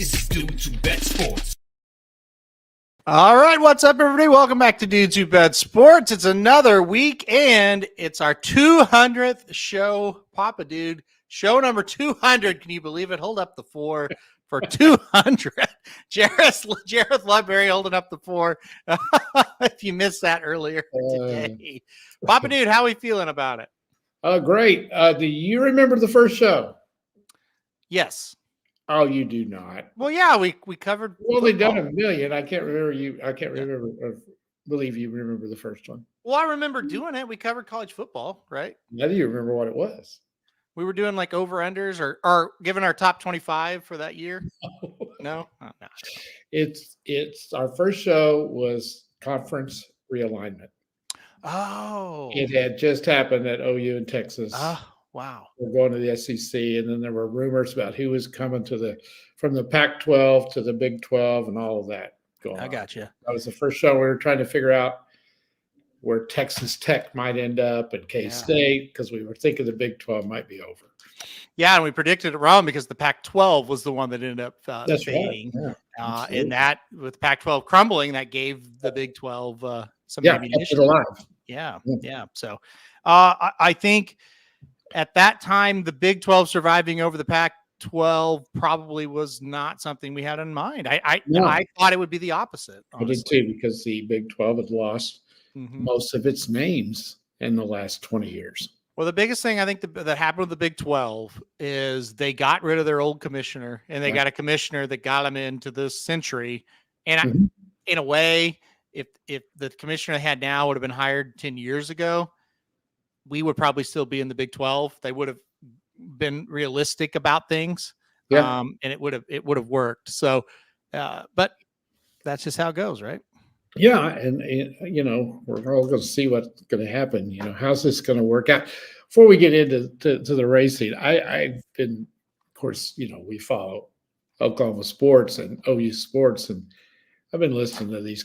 This is Dudes Who Bet Sports. All right, what's up, everybody? Welcome back to Dudes Who Bet Sports. It's another week, and it's our 200th show. Papa Dude, show number 200. Can you believe it? Hold up the four for 200. Jareth Ludberry holding up the four. If you missed that earlier today. Papa Dude, how are we feeling about it? Great. Do you remember the first show? Yes. Oh, you do not. Well, yeah, we covered. We've only done a million. I can't remember I can't remember or believe you remember the first one. Well, I remember doing it. We covered college football, right? How do you remember what it was? We were doing like over-unders or giving our top 25 for that year. No? Oh, no. It's our first show was conference realignment. Oh. It had just happened at OU in Texas. Wow. We're going to the SEC, and then there were rumors about who was coming from the Pac-12 to the Big 12 and all of that going on. I got you. That was the first show we were trying to figure out where Texas Tech might end up and K-State, because we were thinking the Big 12 might be over. Yeah, and we predicted it wrong because the Pac-12 was the one that ended up fading. Right. Yeah, and that, with Pac-12 crumbling, that gave the Big 12 some ammunition. Yeah. So I think at that time, the Big 12 surviving over the Pac-12 probably was not something we had in mind. I thought it would be the opposite. Honestly. I did too, because the Big 12 had lost most of its names in the last 20 years. Well, the biggest thing I think that happened with the Big 12 is they got rid of their old commissioner, and they got a commissioner that got them into this century. And in a way, if the commissioner they had now would have been hired 10 years ago, we would probably still be in the Big 12. They would have been realistic about things, and it would have worked. So, but that's just how it goes, right? Yeah, and you know, we're all going to see what's going to happen. You know, how's this going to work out? Before we get into the racing, I've been, of course, you know, we follow Oklahoma sports and OU sports, and I've been listening to these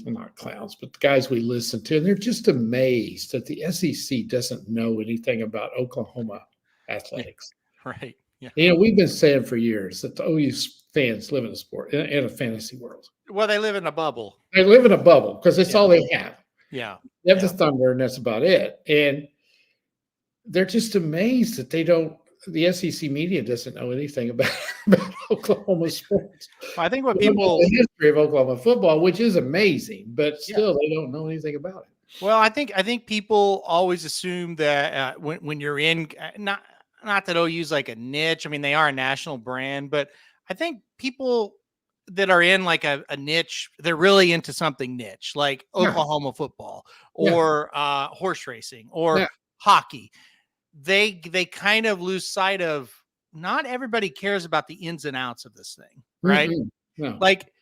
not clowns, but the guys we listen to, and they're just amazed that the SEC doesn't know anything about Oklahoma athletics. Right. Yeah. You know, we've been saying for years that the OU fans live in a sport, in a fantasy world. Well, they live in a bubble. They live in a bubble because it's all they have. Yeah. They have the Thunder, and that's about it. And they're just amazed that the SEC media doesn't know anything about Oklahoma sports. I think what the history of Oklahoma football, which is amazing, but still they don't know anything about it. Well, I think people always assume that when you're in, not that OU's like a niche. I mean, they are a national brand, but I think people that are in like a niche, they're really into something niche, like Oklahoma football or horse racing or hockey. They kind of lose sight of not everybody cares about the ins and outs of this thing, right? No. Like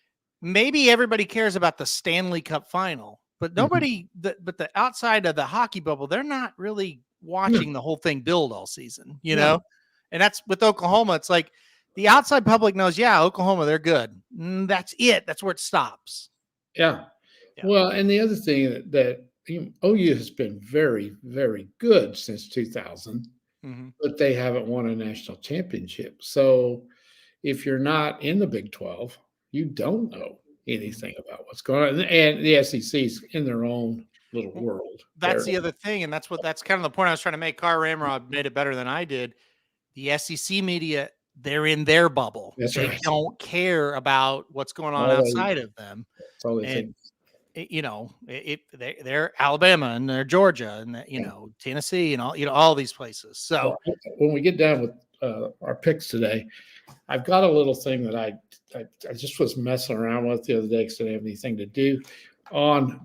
maybe everybody cares about the Stanley Cup final, but nobody, but the outside of the hockey bubble, they're not really watching the whole thing build all season, you know? And that's with Oklahoma. It's like the outside public knows, Oklahoma, they're good. That's it. That's where it stops. Yeah. Well, and the other thing that OU has been very, very good since 2000, but they haven't won a national championship. So if you're not in the Big 12, you don't know anything about what's going on. And the SEC's in their own little world. That's the other thing. And that's kind of the point I was trying to make. Car Ramrod made it better than I did. The SEC media, they're in their bubble. They don't care about what's going on outside of them. That's all they think. You know, they're Alabama and they're Georgia and Tennessee and all these places. So when we get down with our picks today, I've got a little thing that I just was messing around with the other day because I didn't have anything to do on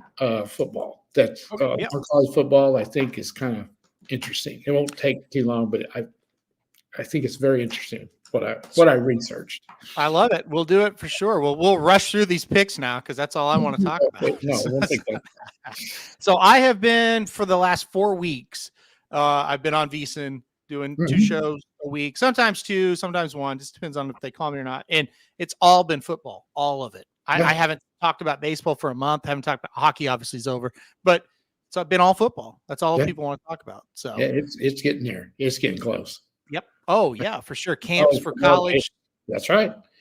football. That's college football. I think is kind of interesting. It won't take too long, but I think it's very interesting what I researched. I love it. We'll do it for sure. We'll rush through these picks now because that's all I want to talk about. No, I won't think that. So I have been for the last 4 weeks. I've been on VSiN doing 2 shows a week, sometimes 2, sometimes 1. Just depends on if they call me or not. And it's all been football, all of it. I haven't talked about baseball for a month. Haven't talked about hockey. Obviously, is over, but it's been all football. That's all people want to talk about. So it's getting there. It's getting close. Yep. Oh yeah, for sure. Camps for college. That's right.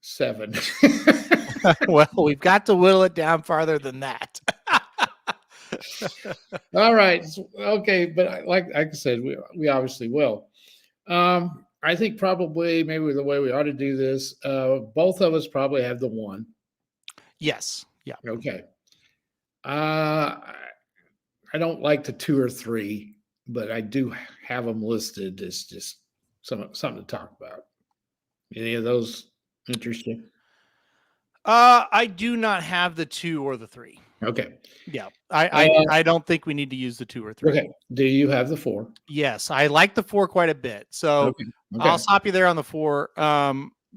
7. Well, we've got to whittle it down farther than that. All right. Okay. But like I said, we obviously will. I think probably maybe the way we ought to do this, both of us probably have the 1. Yes. Yeah. Okay. I don't like the 2 or 3, but I do have them listed as just something to talk about. Any of those interest you? I do not have the 2 or the 3. Okay. Yeah. I don't think we need to use the 2 or 3. Okay. Do you have the 4? Yes, I like the 4 quite a bit. So Okay. I'll stop you there on the 4.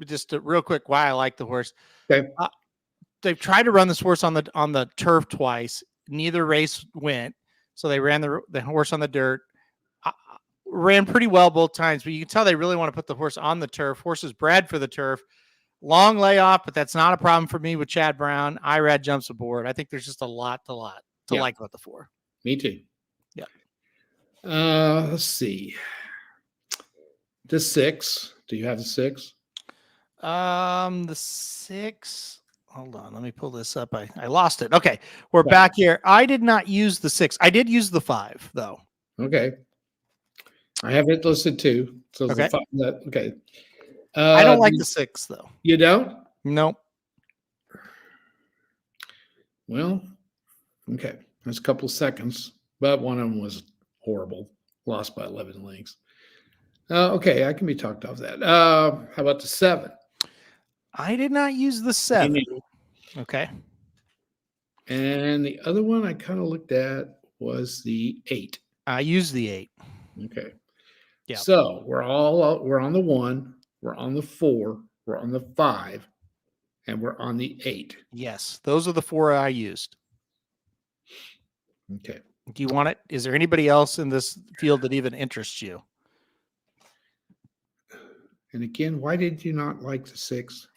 Just real quick, why I like the horse. Okay. They've tried to run this horse on the turf twice. Neither race went, so they ran the horse on the dirt. Ran pretty well both times, but you can tell they really want to put the horse on the turf. Horse is bred for the turf. Long layoff, but that's not a problem for me with Chad Brown. IRAD jumps aboard. I think there's just a lot to like about the 4. Me too. Yeah. Let's see. The 6. Do you have the 6? The 6. Hold on, let me pull this up. I lost it. Okay, we're back here. I did not use the 6. I did use the 5 though. Okay. I have it listed too. So okay. Okay. I don't like the 6 though. You don't? Nope. Well, okay. That's a couple of seconds, but one of them was horrible. Lost by 11 lengths. Okay, I can be talked off that. How about the 7? I did not use the 7. Okay. And the other one I kind of looked at was the 8. I used the 8. Okay. Yeah. So we're on the 1, we're on the 4, we're on the 5, and we're on the 8. Yes, those are the 4 I used. Okay. Do you want it? Is there anybody else in this field that even interests you? And again, why did you not like the 6?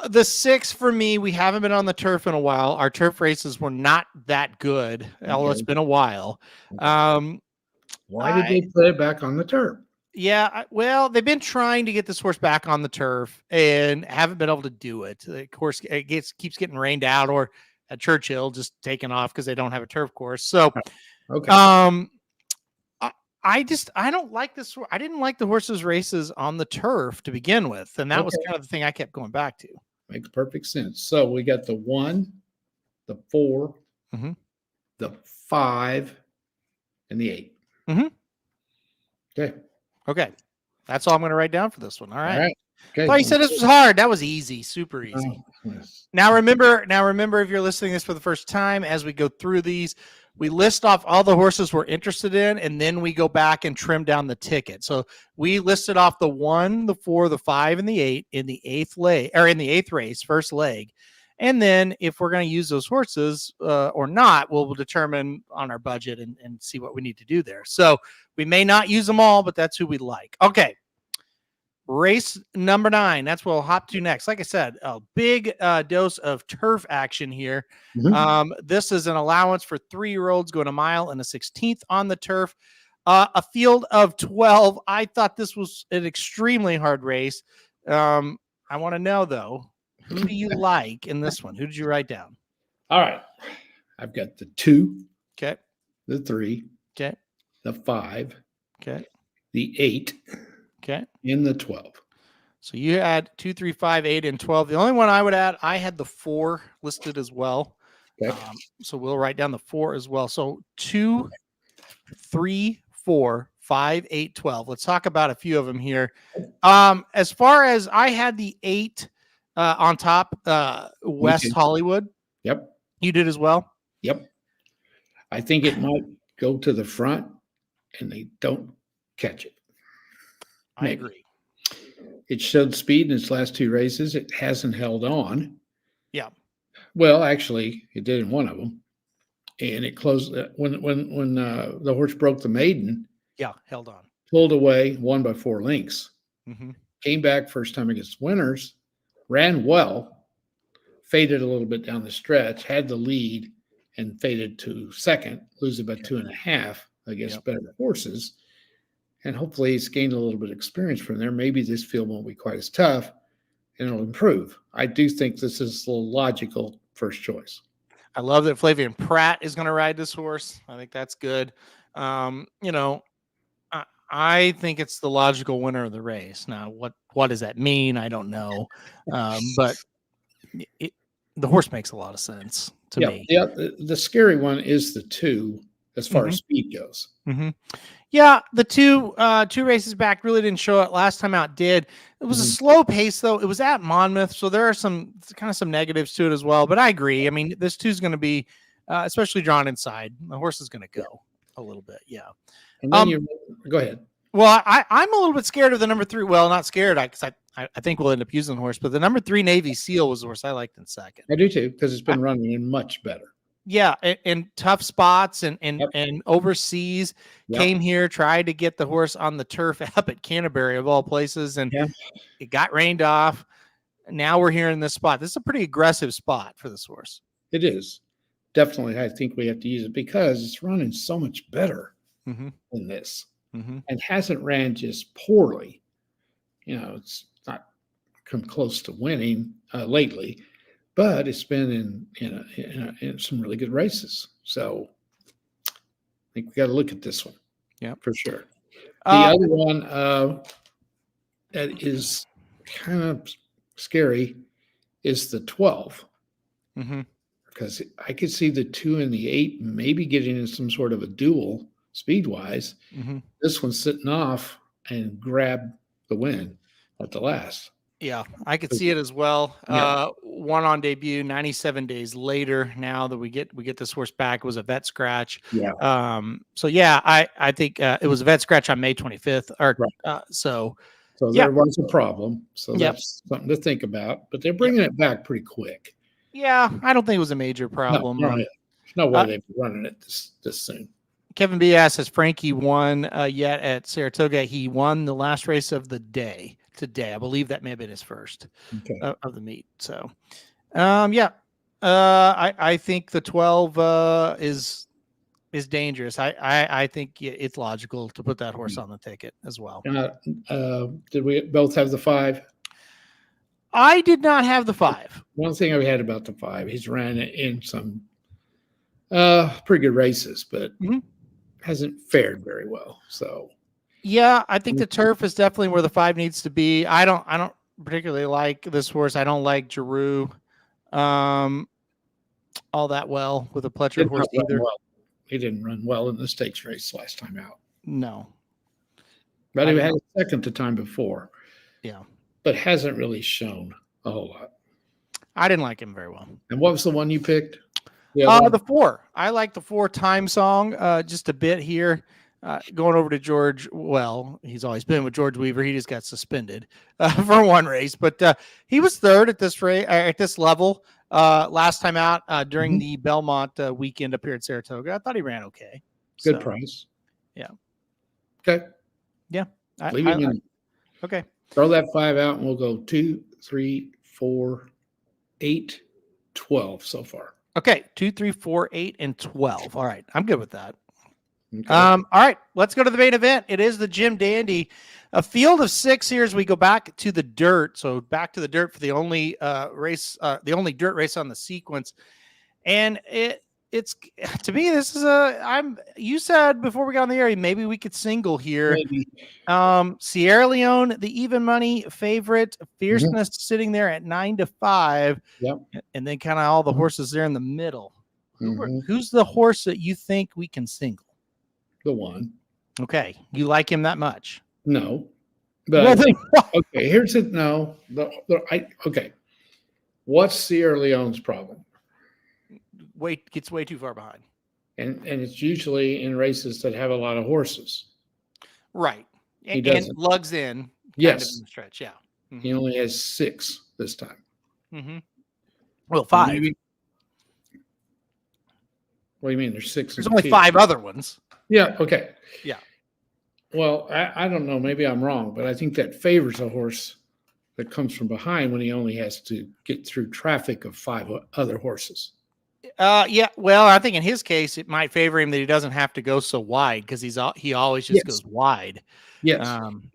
The 6 for me, we haven't been on the turf in a while. Our turf races were not that good, although it's been a while. Okay. Why did they put it back on the turf? Yeah, well, they've been trying to get this horse back on the turf and haven't been able to do it. Of course, it keeps getting rained out, or at Churchill just taken off because they don't have a turf course. So, okay. I don't like this. I didn't like the horse's races on the turf to begin with, and that was kind of the thing I kept going back to. Makes perfect sense. So we got the 1, the 4, the 5, and the 8. Okay. That's all I'm going to write down for this one. All right. Okay. Oh, you said this was hard. That was easy. Super easy. Yes. Now remember, if you're listening to this for the first time, as we go through these, we list off all the horses we're interested in, and then we go back and trim down the ticket. So we listed off the 1, the 4, the 5, and the 8 in the 8th race, first leg. And then if we're going to use those horses or not, we'll determine on our budget and see what we need to do there. So we may not use them all, but that's who we like. Okay. Race number 9. That's what we'll hop to next. Like I said, a big dose of turf action here. This is an allowance for 3-year-olds going a mile and a 16th on the turf. A field of 12. I thought this was an extremely hard race. I want to know, though, who do you like in this one? Who did you write down? All right. I've got the 2. Okay. The 3. Okay. The 5. Okay. The 8. Okay. And the 12. So you had 2, 3, 5, 8, and 12. The only one I would add, I had the 4 listed as well. Okay. So we'll write down the 4 as well. So 2, 3, 4, 5, 8, 12. Let's talk about a few of them here. As far as I had the 8 on top, West Hollywood. Yep. You did as well? Yep. I think it might go to the front and they don't catch it. I agree. It showed speed in its last 2 races. It hasn't held on. Yeah. Well, actually, it did in one of them. And it closed when the horse broke the maiden. Yeah, held on. Pulled away, won by 4 lengths. Came back first time against winners, ran well, faded a little bit down the stretch, had the lead, and faded to second, losing by 2.5 against better horses. And hopefully he's gained a little bit of experience from there. Maybe this field won't be quite as tough. and it'll improve. I do think this is the logical first choice. I love that Flavian Pratt is going to ride this horse. I think that's good. I think it's the logical winner of the race. Now, what does that mean? I don't know. But the horse makes a lot of sense to me. Yeah, the scary one is the 2 as far as speed goes. Mm-hmm. Yeah, the two races back really didn't show it. Last time out did. It was a slow pace, though. It was at Monmouth, so there are some negatives to it as well. But I agree. I mean, this 2 is going to be, especially drawn inside. The horse is going to go a little bit. Yeah. And then go ahead. Well, I'm a little bit scared of the number 3. Well, not scared. I think we'll end up using the horse, but the number 3 Navy Seal was the horse I liked in second. I do too, because it's been running in much better. Yeah, in tough spots and overseas. Came here, tried to get the horse on the turf up at Canterbury of all places, and it got rained off. Now we're here in this spot. This is a pretty aggressive spot for this horse. It is. Definitely, I think we have to use it because it's running so much better than this. And hasn't ran just poorly. It's not come close to winning lately, but it's been in some really good races. So I think we got to look at this one. Yeah, for sure. The other one that is kind of scary is the 12. Because I could see the 2 and the 8 maybe getting in some sort of a duel speed-wise. This one's sitting off and grab the win at the last. Yeah, I could see it as well. One on debut, 97 days later. Now that we get this horse back, it was a vet scratch. Yeah. So yeah, I think it was a vet scratch on May 25th. So there was a problem. So that's something to think about. But they're bringing it back pretty quick. Yeah, I don't think it was a major problem. No way they'd be running it this soon. Kevin B asks, has Frankie won yet at Saratoga? He won the last race of the day today. I believe that may have been his first of the meet. So, I think the 12 is dangerous. I think it's logical to put that horse on the ticket as well. Did we both have the 5? I did not have the 5. One thing I had about the 5, he's ran in some pretty good races, but hasn't fared very well. So yeah, I think the turf is definitely where the 5 needs to be. I don't particularly like this horse. I don't like Giroux all that well with a Pletcher horse either. He didn't run well in the stakes race last time out. No. But he had a second the time before. Yeah. But hasn't really shown a whole lot. I didn't like him very well. And what was the one you picked? The 4. I like the 4 Time Song just a bit here. Going over to George. Well, he's always been with George Weaver. He just got suspended for one race, but he was third at this race at this level last time out during the Belmont weekend up here at Saratoga. I thought he ran okay. Good price. Yeah. Okay. Yeah. Leave him in. Okay. Throw that 5 out, and we'll go 2, 3, 4, 8, 12 so far. Okay, 2, 3, 4, 8, and 12. All right, I'm good with that. Okay. All right, let's go to the main event. It is the Jim Dandy, a field of 6 here as we go back to the dirt. So back to the dirt for the only race, the only dirt race on the sequence, and it's to me this is you said before we got on the air maybe we could single here. Sierra Leone, the even money favorite, Fierceness sitting there at 9-5. Yep. And then kind of all the horses there in the middle. Who's the horse that you think we can single? The 1. Okay, you like him that much? No, but okay. Here's it. No, okay. What's Sierra Leone's problem? Gets way too far behind, and it's usually in races that have a lot of horses, right? And lugs in, yes, in the stretch, yeah. He only has 6 this time. Well, 5. Maybe, what do you mean? There's 6. There's only 5 other ones. Yeah. Okay. Yeah. Well, I don't know. Maybe I'm wrong, but I think that favors a horse that comes from behind when he only has to get through traffic of 5 other horses. Yeah. Well, I think in his case, it might favor him that he doesn't have to go so wide because he always just goes wide. Yes.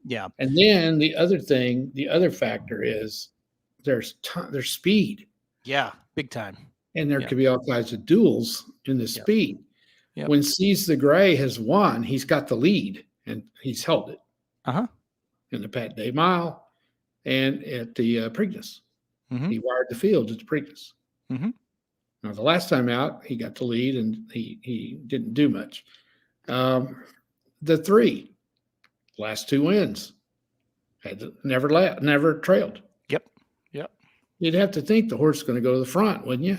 Yeah. And then the other factor is there's speed. Yeah, big time. And there Yep. could be all kinds of duels in the Yep. speed. Yep. When Seize the Gray has won, he's got the lead and he's held it Uh-huh. in the Pat Day Mile and at the Preakness. Mhm. He wired the field at the Preakness. Mhm. Now, the last time out, he got the lead and he didn't do much. The 3, last 2 wins, never trailed. Yep. Yep. You'd have to think the horse is going to go to the front, wouldn't you?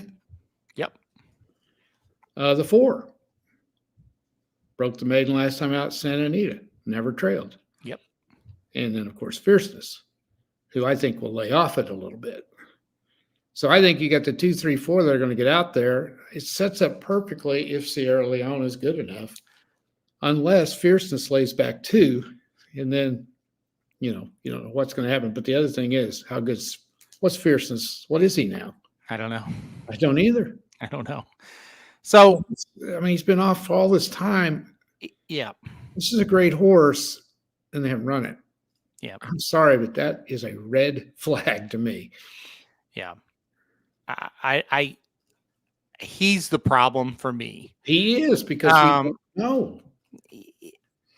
Yep. The 4 broke the maiden last time out, Santa Anita, never trailed. Yep. And then, of course, Fierceness, who I think will lay off it a little bit. So I think you got the 2, 3, 4 that are going to get out there. It sets up perfectly if Sierra Leone is good enough, unless Fierceness lays back 2, and then you don't know what's going to happen. But the other thing is, what's Fierceness? What is he now? I don't know. I don't either. I don't know. So, I mean, he's been off all this time. yeah. This is a great horse, and they haven't run it. Yeah. I'm sorry, but that is a red flag to me. Yeah. He's the problem for me. He is because no.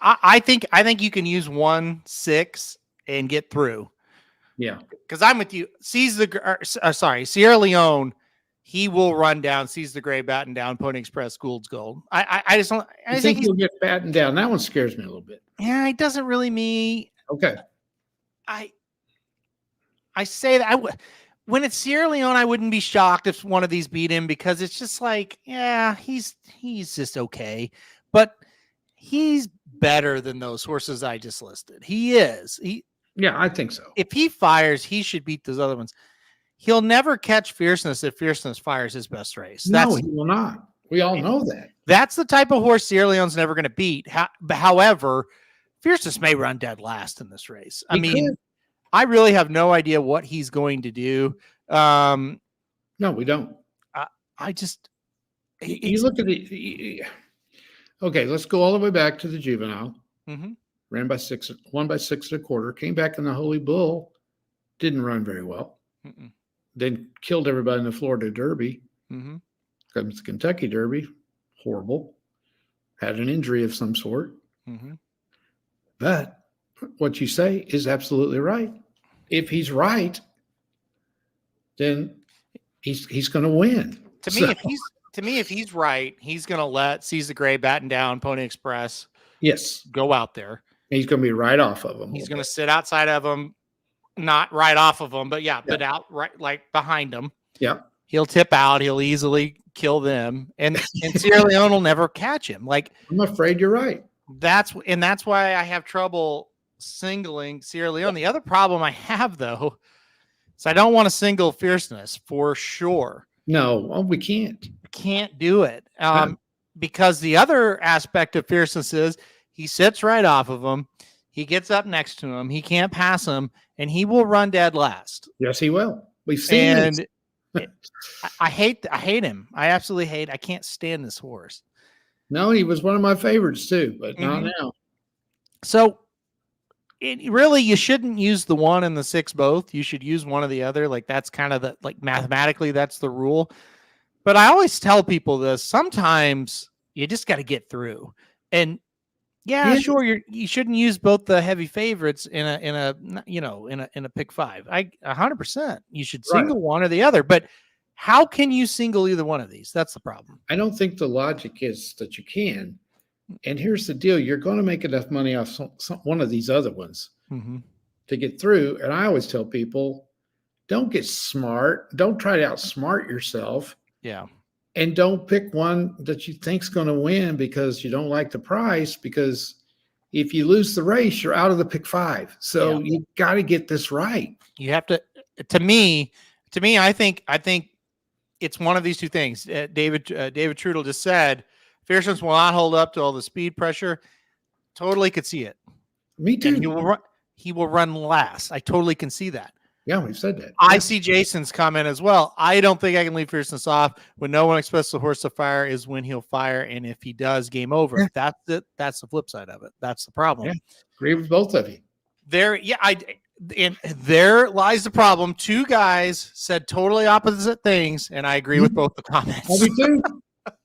I think you can use 1, 6 and get through. Yeah. Because I'm with you. Sierra Leone, he will run down, Seize the Gray, batten down, Pony Express, Gould's Gold. I just don't. I think he'll get battened down. That one scares me a little bit. Yeah, it doesn't really mean. Okay. I say that when it's Sierra Leone, I wouldn't be shocked if one of these beat him because it's just like, yeah, he's just okay, but he's better than those horses I just listed. He is. Yeah, I think so. If he fires, he should beat those other ones. He'll never catch Fierceness if Fierceness fires his best race. No, he will not. We all know that. That's the type of horse Sierra Leone's never going to beat. However, Fierceness may run dead last in this race. I mean, I really have no idea what he's going to do. No, we don't. I just you look at it. Okay, let's go all the way back to the juvenile. Mm-hmm. Ran by 6, won by 6 1/4. Came back in the Holy Bull, didn't run very well. Mm-mm. Then killed everybody in the Florida Derby. Mm-hmm. Comes the Kentucky Derby, horrible. Had an injury of some sort. Mm-hmm. But what you say is absolutely right. If he's right, then he's going to win. To me, if he's right, he's going to let Seize the Gray, batten down, Pony Express, yes, go out there. He's going to be right off of him. He's going to sit outside of him, not right off of him, but but out right like behind him. Yeah, he'll tip out. He'll easily kill them, and Sierra Leone will never catch him. Like, I'm afraid you're right. That's why I have trouble singling Sierra Leone. The other problem I have, though, is I don't want to single Fierceness for sure. No, we can't. Can't do it. Because the other aspect of Fierceness is he sits right off of him. He gets up next to him. He can't pass him, and he will run dead last. Yes, he will. We've seen it. I hate him. I absolutely hate. I can't stand this horse. No, he was one of my favorites too, but not now. So, really, you shouldn't use the 1 and the 6 both. You should use one or the other. Like, that's kind of mathematically, that's the rule. But I always tell people this. Sometimes you just got to get through. And sure, you shouldn't use both the heavy favorites in a pick 5. 100%. You should single one or the other. But how can you single either one of these? That's the problem. I don't think the logic is that you can. And here's the deal. You're going to make enough money off one of these other ones to get through. And I always tell people, don't get smart. Don't try to outsmart yourself. Yeah. And don't pick one that you think's going to win because you don't like the price. Because if you lose the race, you're out of the pick 5. So you got to get this right. You have to. To me, I think it's one of these two things. David Trudel just said, Fierceness will not hold up to all the speed pressure. Totally could see it. Me too. And he will run last. I totally can see that. Yeah, we've said that. I see Jason's comment as well. I don't think I can leave Fierceness off. When no one expects the horse to fire is when he'll fire. And if he does, game over. Yeah. That's the flip side of it. That's the problem. Yeah. Agree with both of you. I And there lies the problem. Two guys said totally opposite things, and I agree with both the comments. I do too.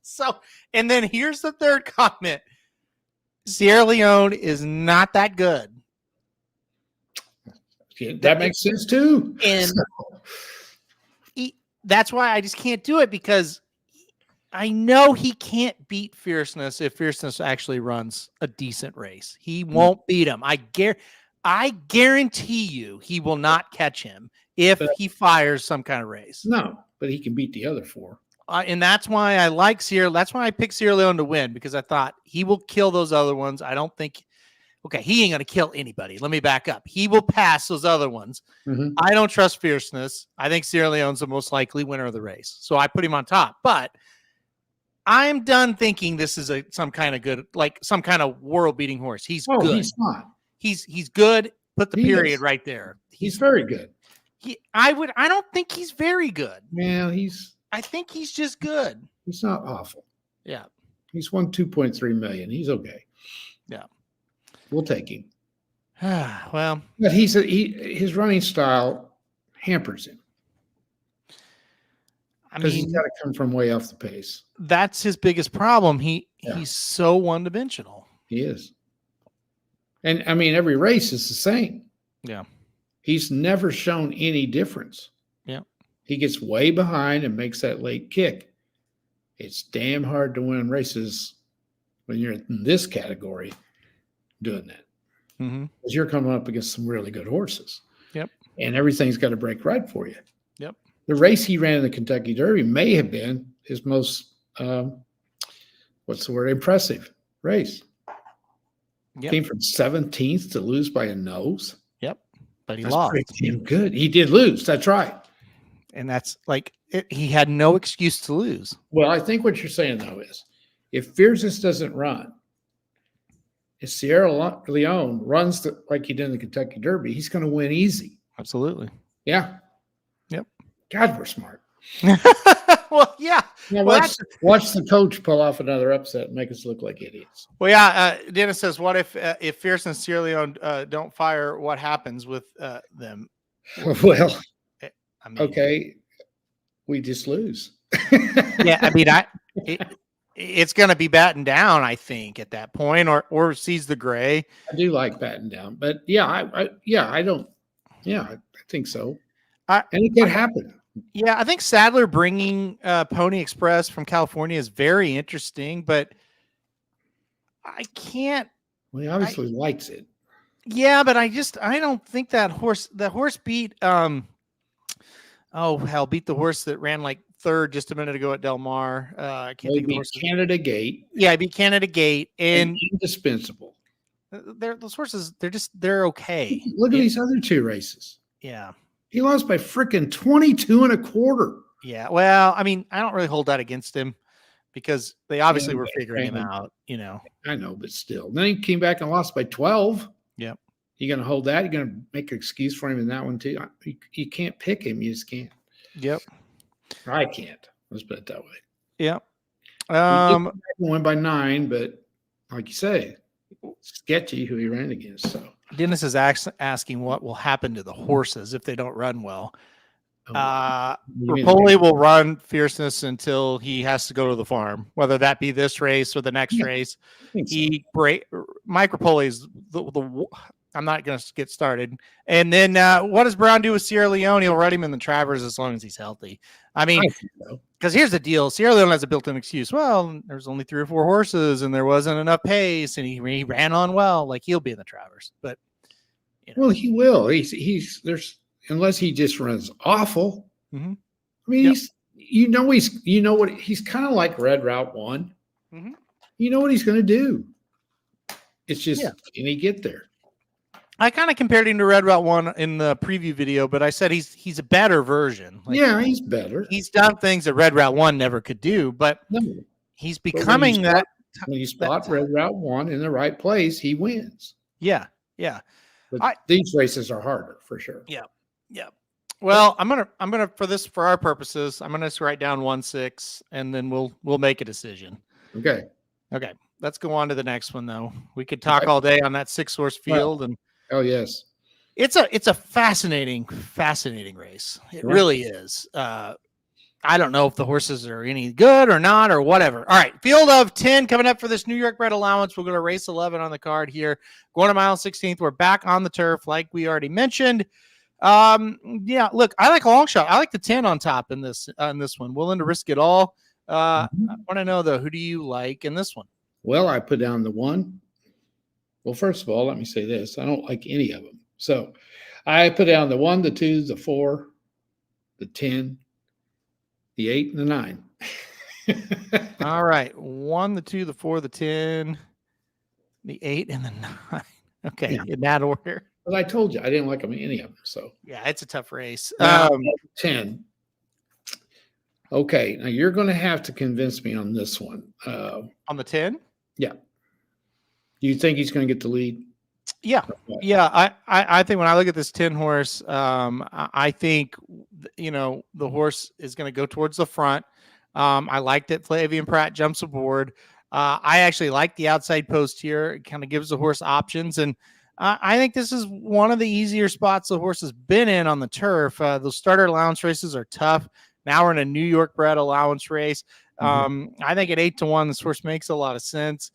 So, and then here's the third comment. Sierra Leone is not that good. Yeah, that makes sense too. And that's why I just can't do it, because I know he can't beat Fierceness if Fierceness actually runs a decent race. He won't beat him. I guarantee you he will not catch him if he fires some kind of race. No, but he can beat the other four. And that's why I like Sierra. That's why I picked Sierra Leone to win, because I thought he will kill those other ones. I don't think, okay, he ain't going to kill anybody. Let me back up. He will pass those other ones. Mm-hmm. I don't trust Fierceness. I think Sierra Leone's the most likely winner of the race. So I put him on top. But I'm done thinking this is some kind of good, like some kind of world-beating horse. He's good. He's not. He's good. Put the period right there. He's very good. I don't think he's very good. Yeah, I think he's just good. He's not awful. Yeah. He's won 2.3 million. He's okay. Yeah. We'll take him. Well, but his running style hampers him. Because he's got to come from way off the pace. That's his biggest problem. He's so one-dimensional. He is. And I mean, every race is the same. Yeah. He's never shown any difference. Yeah. He gets way behind and makes that late kick. It's damn hard to win races when you're in this category doing that. Mm-hmm. Because you're coming up against some really good horses. Yep. And everything's got to break right for you. Yep. The race he ran in the Kentucky Derby may have been his most, impressive race. Yep. Came from 17th to lose by a nose. Yep. But he That's lost. pretty damn good. He did lose. That's right. And that's like, he had no excuse to lose. Well, I think what you're saying, though, is if Fierceness doesn't run, if Sierra Leone runs like he did in the Kentucky Derby, he's going to win easy. Absolutely. Yeah. Yep. God, we're smart. Well, yeah. Watch the coach pull off another upset and make us look like idiots. Well, yeah. Dennis says, "What if Fierce and Sierra Leone don't fire? What happens with them?" Well, I mean, okay, we just lose. Yeah, I mean, it's going to be battened down, I think, at that point, or sees the gray. I do like batting down, but I think so. And it can happen. Yeah, I think Sadler bringing Pony Express from California is very interesting, but I can't. Well, he obviously likes it. Yeah, but I don't think that horse beat beat the horse that ran like third just a minute ago at Del Mar. I can't think of the horse. Canada Gate. Yeah, I beat Canada Gate and indispensable. Those horses, they're okay. Look at these other two races. Yeah. He lost by freaking 22 1/4. Yeah. Well, I mean, I don't really hold that against him because they obviously were figuring him out, I know, but still. Then he came back and lost by 12. Yep. You going to hold that? You're going to make an excuse for him in that one too? You can't pick him. You just can't. Yep. I can't. Let's put it that way. Yep. Won by 9, but like you say, sketchy who he ran against. So Dennis is asking what will happen to the horses if they don't run well. Rapoli will run Fierceness until he has to go to the farm, whether that be this race or the next race. Mike Rapoli is the I'm not going to get started. And then what does Brown do with Sierra Leone? He'll run him in the Travers as long as he's healthy. I mean, because here's the deal. Sierra Leone has a built-in excuse. Well, there's only 3 or 4 horses and there wasn't enough pace and he ran on well. Like he'll be in the Travers, but well, he will. He's unless he just runs awful. Mm-hmm. I mean, he's kind of like Red Route 1. Mm-hmm. You know what he's going to do. It's just, can he get there? I kind of compared him to Red Route 1 in the preview video, but I said he's a better version. Like, he's better. He's done things that Red Route 1 never could do, but he's becoming that. When you spot Red Route 1 in the right place, he wins. Yeah. But these races are harder for sure. Yeah. Well, I'm gonna for our purposes, I'm gonna just write down 1-6, and then we'll make a decision. Okay. Let's go on to the next one though. We could talk all day on that 6-horse field and. Oh yes. It's a fascinating race. It really is. I don't know if the horses are any good or not or whatever. All right, field of 10 coming up for this New York bred allowance. We're going to race 11 on the card here. Going to mile 16th. We're back on the turf like we already mentioned. Yeah, look, I like a long shot. I like the 10 on top in this one. Willing to risk it all. I want to know, though, who do you like in this one? Well, I put down the 1. Well, first of all, let me say this. I don't like any of them. So I put down the 1, the 2, the 4, the 10, the 8, and the 9. All right. 1, the 2, the 4, the 10, the 8, and the 9. Okay. Yeah. In that order. But I told you I didn't like any of them. So yeah, it's a tough race. 10. Okay. Now you're going to have to convince me on this one. On the 10? Yeah. Do you think he's going to get the lead? Yeah. Yeah. I think when I look at this 10 horse, I think, the horse is going to go towards the front. I like that Flavian Pratt jumps aboard. I actually like the outside post here. It kind of gives the horse options. And I think this is one of the easier spots the horse has been in on the turf. Those starter allowance races are tough. Now we're in a New York bred allowance race. I think at 8-1, this horse makes a lot of sense.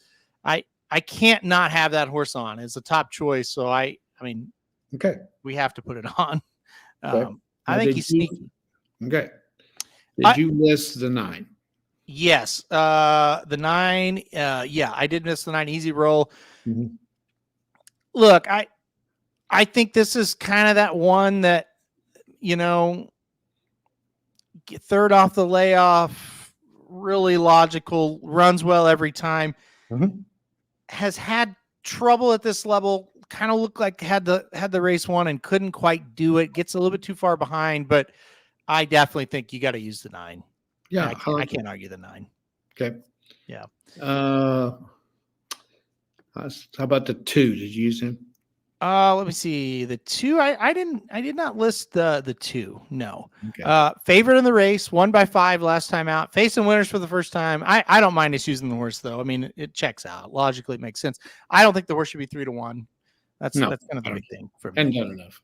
I can't not have that horse on as a top choice. So I mean, okay, we have to put it on. Okay. I think he's sneaky. Okay. Did you list the 9? Yes. The 9. Yeah, I did miss the 9 easy roll. Mm-hmm. Look, I think this is kind of that one that, third off the layoff, really logical, runs well every time. Mm-hmm. Has had trouble at this level, kind of looked like had the race won and couldn't quite do it. Gets a little bit too far behind, but I definitely think you got to use the 9. Yeah, I can't argue the 9. Okay. Yeah. How about the 2? Did you use him? Let me see. The 2, I did not list the 2. No. Okay. Favorite in the race, 1 by 5 last time out. Facing winners for the first time. I don't mind us using the horse though. I mean, it checks out. Logically, it makes sense. I don't think the horse should be 3-1. That's kind of the big thing for me. And not enough.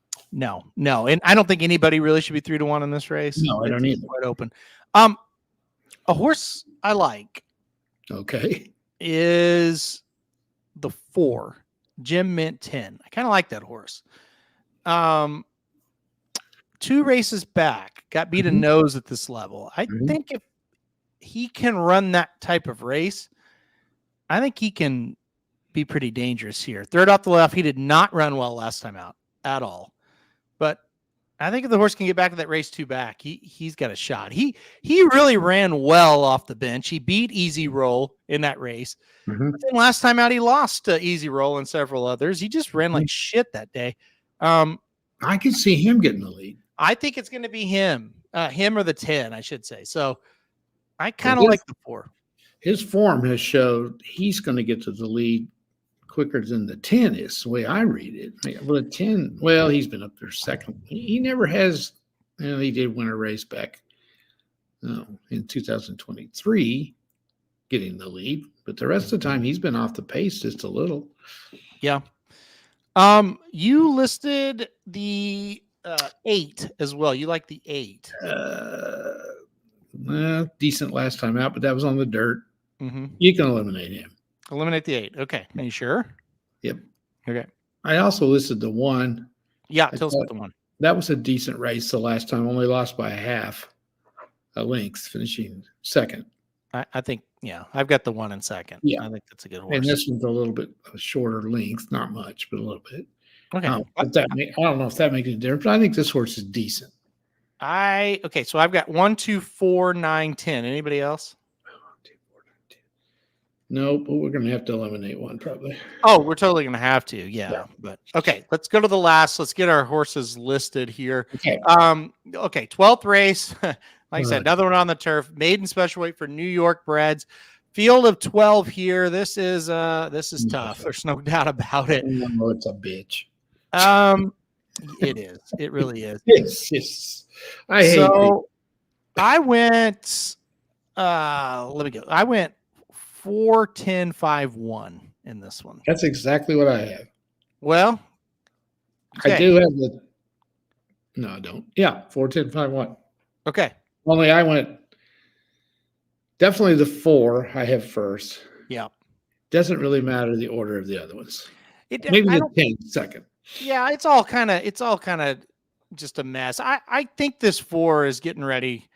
No, and I don't think anybody really should be 3-1 in this race. No, I don't either. Quite open. A horse I like. Okay. Is the 4. Jim Mint 10. I kind of like that horse. 2 races back, got beat a nose at this level. I think if he can run that type of race, I think he can be pretty dangerous here. Third off the left, he did not run well last time out at all. But I think if the horse can get back to that race 2 back, he's got a shot. He really ran well off the bench. He beat Easy Roll in that race. But then last time out, he lost Easy Roll and several others. He just ran like shit that day. I can see him getting the lead. I think it's going to be him or the 10, I should say. So I kind of like the 4. His form has showed he's going to get to the lead quicker than the 10 is the way I read it. Well, the 10, well, he's been up there second. He never has, he did win a race back in 2023, getting the lead, but the rest of the time he's been off the pace just a little. Yeah. You listed the 8 as well. You like the 8. Decent last time out, but that was on the dirt. You can eliminate him. Eliminate the 8. Okay. Are you sure? Yep. Okay. I also listed the 1. Yeah, tell us about the 1. That was a decent race the last time, only lost by a length, finishing second. I think, yeah, I've got the 1 in second. Yeah. I think that's a good horse. And this one's a little bit of a shorter length, not much, but a little bit. Okay. I don't know if that makes a difference, but I think this horse is decent. Okay, so I've got 1, 2, 4, 9, 10. Anybody else? No, but we're going to have to eliminate one probably. Oh, we're totally going to have to. Yeah. But okay, let's go to the last. Let's get our horses listed here. Okay. Okay. 12th race. Like I said, another one on the turf. Maiden special weight for New York breds. Field of 12 here. This is tough. There's no doubt about it. No, it's a bitch. It is. It really is. Yes. I hate it. I went. Let me go. I went 4, 10, 5, 1 in this one. That's exactly what I have. Well, I Okay. do have the. No, I don't. Yeah, 4, 10, 5, 1. Okay. Only I went. Definitely the 4 I have first. Yeah. Doesn't really matter the order of the other ones. It. Maybe I the don't. 10 second. Yeah. It's all kind of just a mess. I think this 4 is getting ready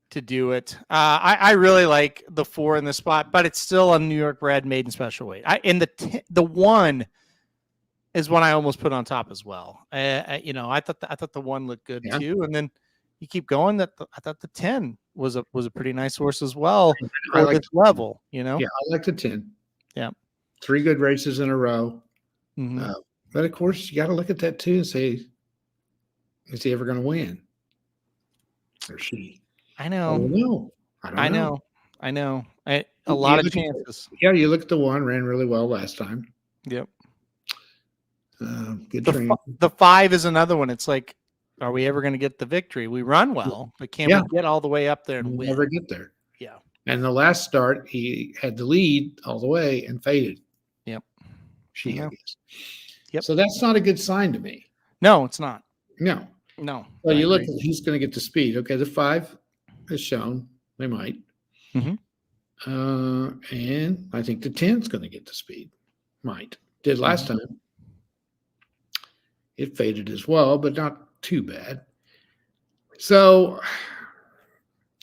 to do it. I really like the 4 in the spot, but it's still a New York bred maiden special weight. The 1 is one I almost put on top as well. I thought the 1 looked good too, and then you keep going. I thought the 10 was a pretty nice horse as well for this level. Yeah, I like the 10. Yeah, 3 good races in a row. mm-hmm. But of course, you got to look at that too and say, is he ever going to win? Or she? I know. I don't know. A lot of chances. You look at the 1, ran really well last time. Yep. Good training. The 5 is another one. It's like, are we ever going to get the victory? We run well, but can we get all the way up there and win? Never get there. Yeah. And the last start, he had the lead all the way and faded. Yep. I guess. Yep. So that's not a good sign to me. No, it's not. No. Well, you look, he's going to get the speed. Okay, the 5 is shown. They might. Mm-hmm. And I think the 10's going to get the speed. Might. Did last time. It faded as well, but not too bad. So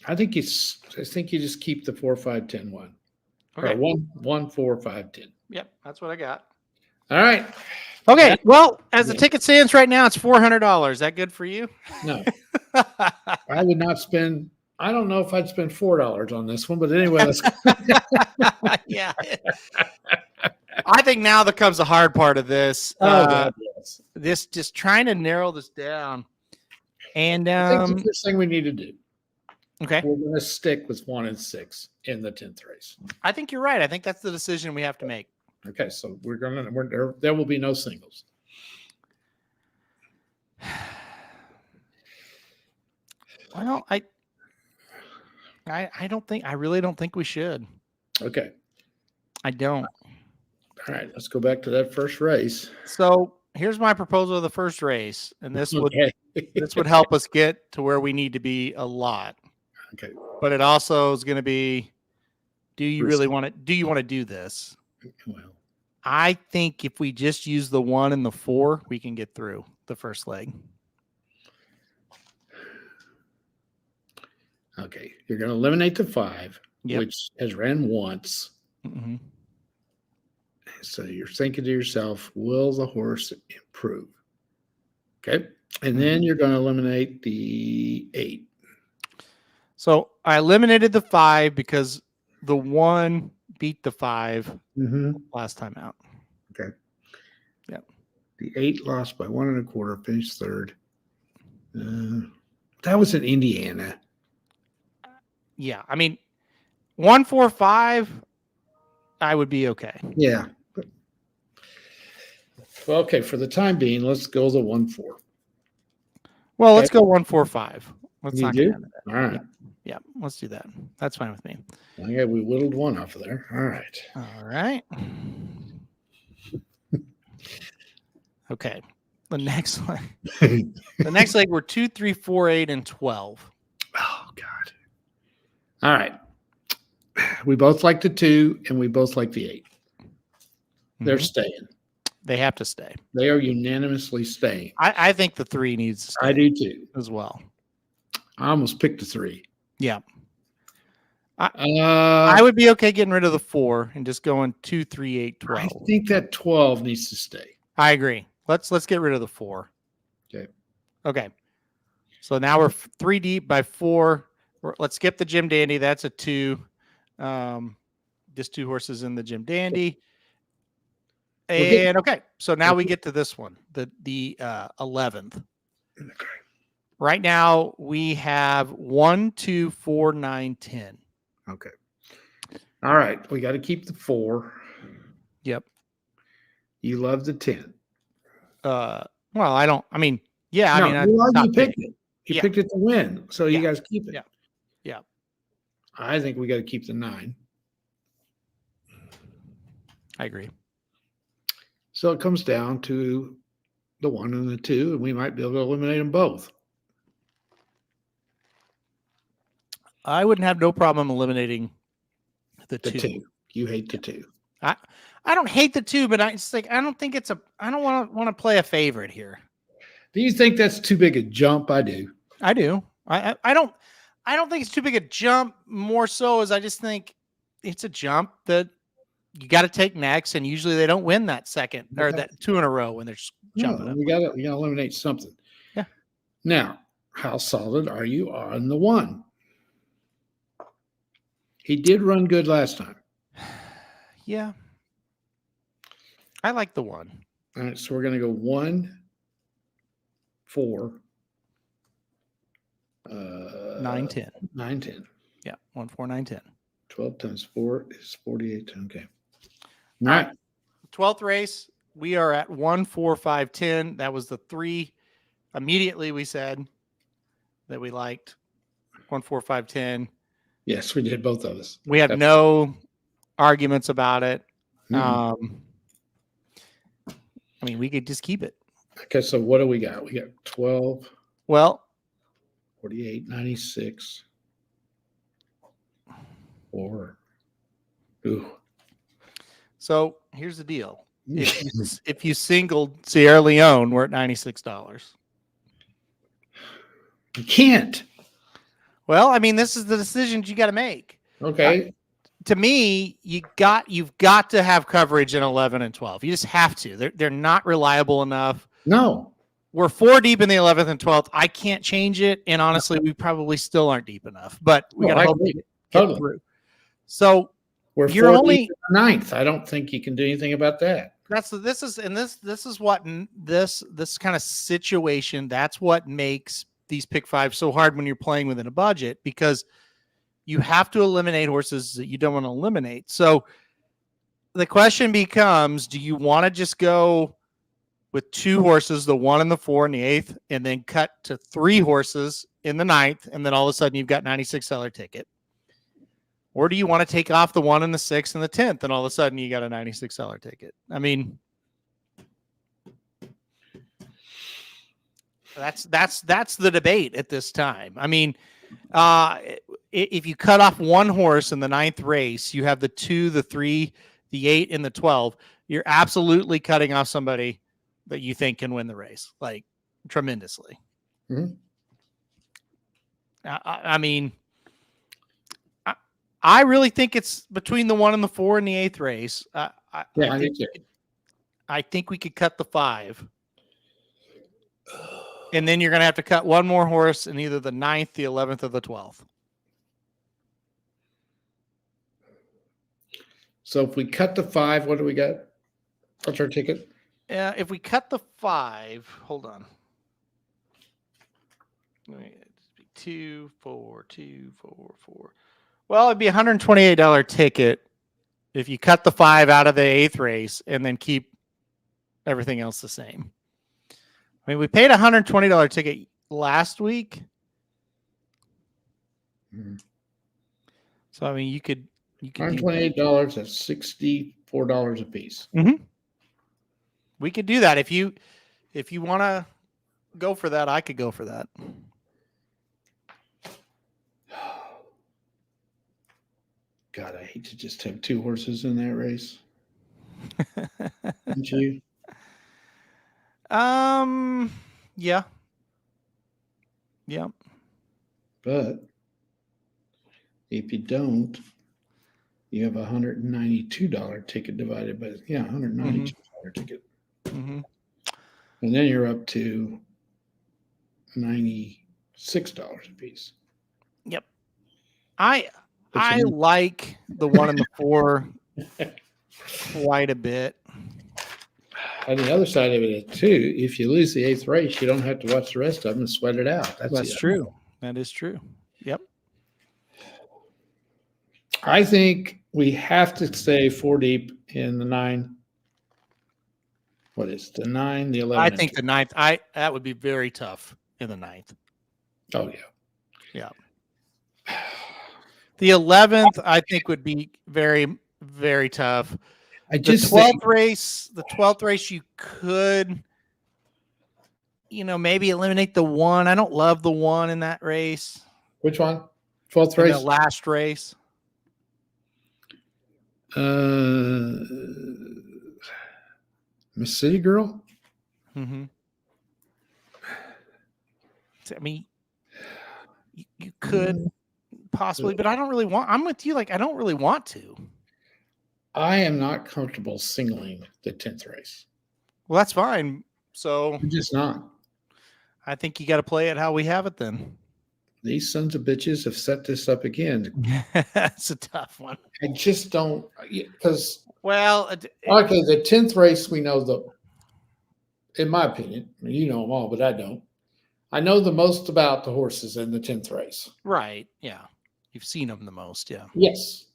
I think you just keep the 4, 5, 10, 1. Okay. Or 1, 4, 5, 10. Yep, that's what I got. All right. Okay. Well, as the ticket stands right now, it's $400. Is that good for you? No. I would not spend. I don't know if I'd spend $4 on this one, but anyway, let's. Yeah. I think now that comes the hard part of this. God, yes. This just trying to narrow this down. And I think the first thing we need to do. Okay. We're going to stick with 1 and 6 in the 10th race. I think you're right. I think that's the decision we have to make. Okay, so there will be no singles. Well, I really don't think we should. Okay. I don't. All right, let's go back to that first race. So here's my proposal of the first race, and this would help us get to where we need to be a lot. Okay. But it also is going to be, do you want to do this? Well, I think if we just use the 1 and the 4, we can get through the first leg. Okay, you're going to eliminate the 5, Yep. which has ran once. Mm-hmm. So you're thinking to yourself, will the horse improve? Okay, and then you're going to eliminate the 8. So I eliminated the 5 because the 1 beat the 5 last time out. Okay. Yep. The 8 lost by 1 1/4, finished 3rd. That was in Indiana. Yeah, I mean, 1, 4, 5, I would be okay. Yeah. Well, okay, for the time being, let's go the 1, 4. Well, let's go 1, 4, 5. Let's You not do? get into that. All right. Yeah, let's do that. That's fine with me. Okay, we whittled 1 off of there. All right. All right. Okay. The next leg, we're 2, 3, 4, 8, and 12. Oh, God. All right. We both like the 2, and we both like the 8. They're staying. They have to stay. They are unanimously staying. I think the 3 needs to stay. I do too. As well. I almost picked the 3. Yeah. I would be okay getting rid of the 4 and just going 2, 3, 8, 12. I think that 12 needs to stay. I agree. Let's get rid of the 4. Okay. So now we're 3 deep by 4. Let's skip the Jim Dandy. That's a 2. Just 2 horses in the Jim Dandy. And okay, so now we get to this one, the 11th. Okay. Right now we have 1, 2, 4, 9, 10. Okay. All right, we got to keep the 4. Yep. You love the 10. Well, I don't. I mean, yeah. No, I mean, you picked it. You picked it to win, so you guys keep it. Yeah. I think we got to keep the 9. I agree. So it comes down to the 1 and the 2, and we might be able to eliminate them both. I wouldn't have no problem eliminating the 2. You hate the 2. I don't hate the 2, but I don't think it's I don't want to play a favorite here. Do you think that's too big a jump? I do. I do. I don't think it's too big a jump. More so as I just think it's a jump that you got to take next, and usually they don't win that second or that 2 in a row when they're just jumping up. We got to eliminate something. Yeah. Now, how solid are you on the 1? He did run good last time. Yeah. I like the 1. All right, so we're going to go 1, 4, 9, 10. 9, 10. Yeah, 1, 4, 9, 10. 12 times 4 is 48. Okay. All right. 12th race, we are at 1, 4, 5, 10. That was the 3. Immediately we said that we liked 1, 4, 5, 10. Yes, we did, both of us. We have no arguments about it. Mm-hmm. I mean, we could just keep it. Okay, so what do we got? We got 12, Well, 48, 96, 4. Ooh. So here's the deal. If you singled Sierra Leone, we're at $96. You can't. Well, I mean, this is the decisions you got to make. Okay. To me, you've got to have coverage in 11 and 12. You just have to. They're not reliable enough. No. We're 4 deep in the 11th and 12th. I can't change it, and honestly, we probably still aren't deep enough. But we got to hope we get through. So we're you're 4 only deep in the 9th. I don't think you can do anything about that. This is what this kind of situation. That's what makes these pick 5 so hard when you're playing within a budget, because you have to eliminate horses that you don't want to eliminate. So the question becomes, do you want to just go with 2 horses, the 1 and the 4 and the 8th, and then cut to 3 horses in the 9th, and then all of a sudden you've got $96 ticket? Or do you want to take off the 1 and the 6th and the 10th, and all of a sudden you got a $96 ticket? I mean, that's the debate at this time. I mean, if you cut off 1 horse in the 9th race, you have the 2, the 3, the 8, and the 12. You're absolutely cutting off somebody that you think can win the race, like tremendously. Mm-hmm. I mean, I really think it's between the 1 and the 4 in the 8th race. I think we could cut the 5. And then you're going to have to cut 1 more horse in either the 9th, the 11th, or the 12th. So if we cut the 5, what do we got? What's our ticket? If we cut the 5, hold on. 2, 4, 2, 4, 4. Well, it'd be a $128 ticket if you cut the 5 out of the 8th race and then keep everything else the same. I mean, we paid a $120 ticket last week. Mm-hmm. So, I mean, you could $128, that's $64 a piece. Mm-hmm. We could do that. If you want to go for that, I could go for that. God, I hate to just have 2 horses in that race. Don't you? Yeah. But if you don't, you have a $192 ticket divided by $192 ticket. Mm-hmm. And then you're up to $96 a piece. Yep. I like the 1 and the 4 quite a bit. On the other side of it, too, if you lose the 8th race, you don't have to watch the rest of them and sweat it out. That's true. That is true. Yep. I think we have to stay 4 deep in the 9. What is the 9, the 11? I think the 9th. That would be very tough in the 9th. Oh, yeah. The 11th, I think, would be very, very tough. The 12th race, you could maybe eliminate the 1. I don't love the 1 in that race. Which one? 12th In race? the last race. Miss City Girl? Mm-hmm. I mean, you could possibly, but I don't really want. I'm with you. Like, I don't really want to. I am not comfortable singling the 10th race. Well, that's fine. So I'm just not. I think you got to play it how we have it then. These sons of bitches have set this up again. That's a tough one. I just don't, because Well, okay, the 10th race, we know in my opinion, you know them all, but I don't. I know the most about the horses in the 10th race. Right. Yeah. You've seen them the most. Yeah. Yes.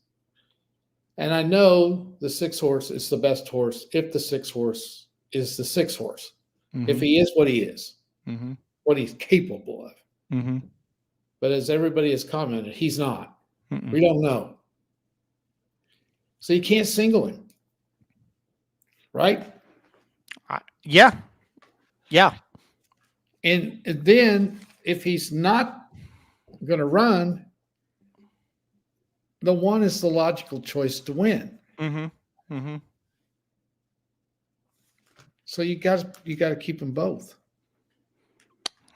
And I know the 6th horse is the best horse if the 6th horse is the 6th horse. Mm-hmm. If he is what he is, mm-hmm. what he's capable of. Mm-hmm. But as everybody has commented, he's not. Mm-mm. We don't know. So you can't single him. Right? Yeah. Yeah. And then if he's not going to run, the 1 is the logical choice to win. Mm-hmm. Mm-hmm. So you got to keep them both.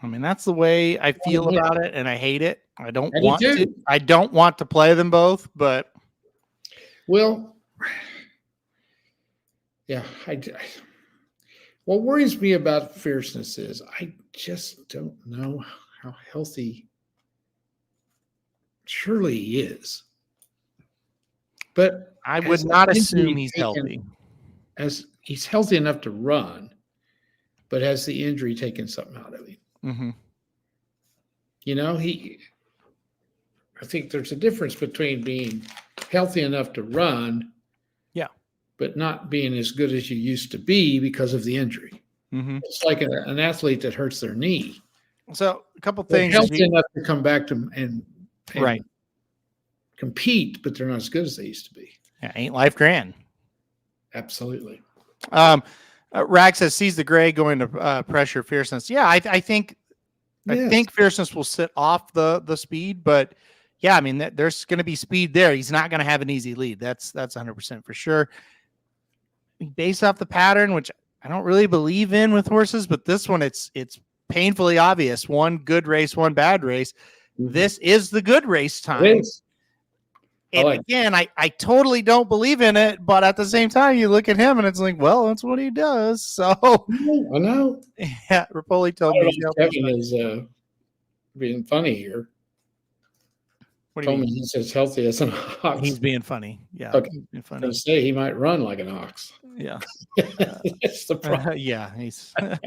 I mean, that's the way I feel about it, and I hate it. I don't want to play them both, but well, yeah, what worries me about Fierceness is I just don't know how healthy. Surely he is, but I would not assume he's healthy. As he's healthy enough to run, but has the injury taken something out of him? Mm-hmm. I think there's a difference between being healthy enough to run, yeah, but not being as good as you used to be because of the injury. Mm-hmm. It's like an athlete that hurts their knee. So a couple They're things. healthy enough to come back to and right compete, but they're not as good as they used to be. Yeah, ain't life grand? Absolutely. Rag says sees the gray going to pressure Fierceness. Yeah, I think Fierceness will sit off the speed, but yeah, I mean there's going to be speed there. He's not going to have an easy lead. That's 100% for sure. Based off the pattern, which I don't really believe in with horses, but this one it's painfully obvious. 1 good race, 1 bad race. Mm-hmm. This is the good race time. It is. And again, I totally don't believe in it, but at the same time, you look at him and it's like, well, that's what he does. So I know. Yeah, Rapoli told me Kevin is being funny here. What do you mean? He's as healthy as an ox. He's being funny. Yeah, okay. He's being funny. I was gonna say he might run like an ox. Yeah, that's the problem. Yeah, he's. I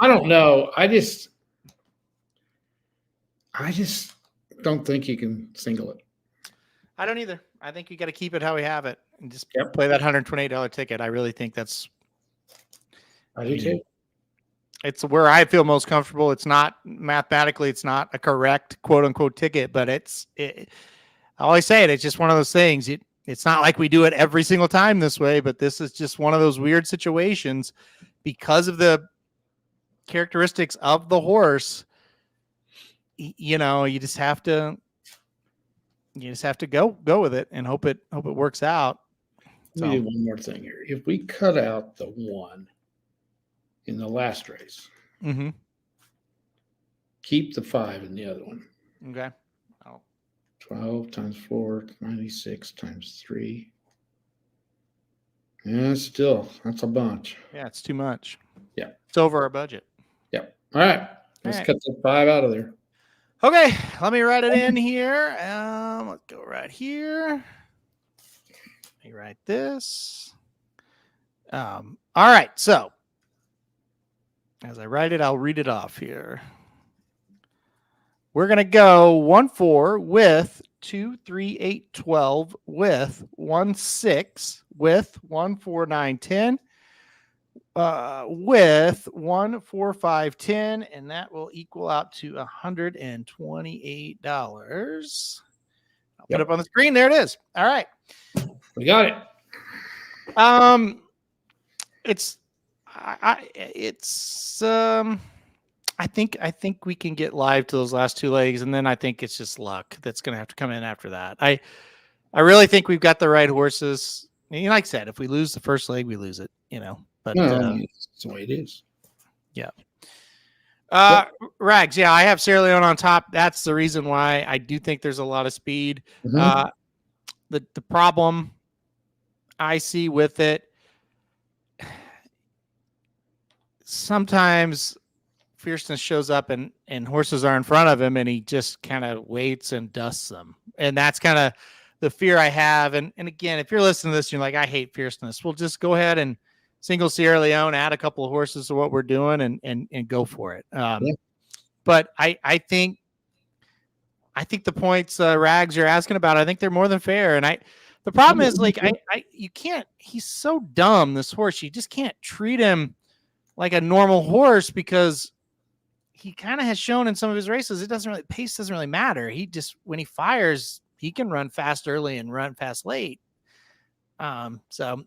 don't know. I just don't think you can single it. I don't either. I think you got to keep it how we have it and just play that $128 ticket. I really think that's. I do too. It's where I feel most comfortable. It's not mathematically, it's not a correct quote unquote ticket, but I always say it. It's just one of those things. It's not like we do it every single time this way, but this is just one of those weird situations because of the characteristics of the horse. You just have to. You just have to go with it and hope it works out. Let me do one more thing here. If we cut out the 1 in the last race, mm-hmm. keep the 5 in the other one. Okay. 12 times 4, 96 times 3. Yeah, still, that's a bunch. Yeah, it's too much. Yeah. It's over our budget. Yeah. All right. Let's cut the 5 out of there. Okay, let me write it in here. Let's go right here. Let me write this. All right, so as I write it, I'll read it off here. We're going to go 1-4 with 2, 3, 8, 12 with 1, 6 with 1, 4, 9, 10. With 1, 4, 5, 10, and that will equal out to $128. I'll put it up on the screen. There it is. All right. We got it. it's I think we can get live to those last two legs, and then I think it's just luck that's going to have to come in after that. I really think we've got the right horses. Like I said, if we lose the first leg, we lose it. But that's the way it is. Yeah. Rags, yeah, I have Sierra Leone on top. That's the reason why I do think there's a lot of speed. The problem I see with it, sometimes fierceness shows up and horses are in front of him and he just kind of waits and dusts them. And that's kind of the fear I have. And again, if you're listening to this, you're like, I hate fierceness. We'll just go ahead and single Sierra Leone, add a couple of horses to what we're doing and go for it. But I think the points Rags you're asking about, I think they're more than fair. And the problem is like, you can't, he's so dumb, this horse, you just can't treat him like a normal horse because he kind of has shown in some of his races, pace doesn't really matter. He just, when he fires, he can run fast early and run fast late. So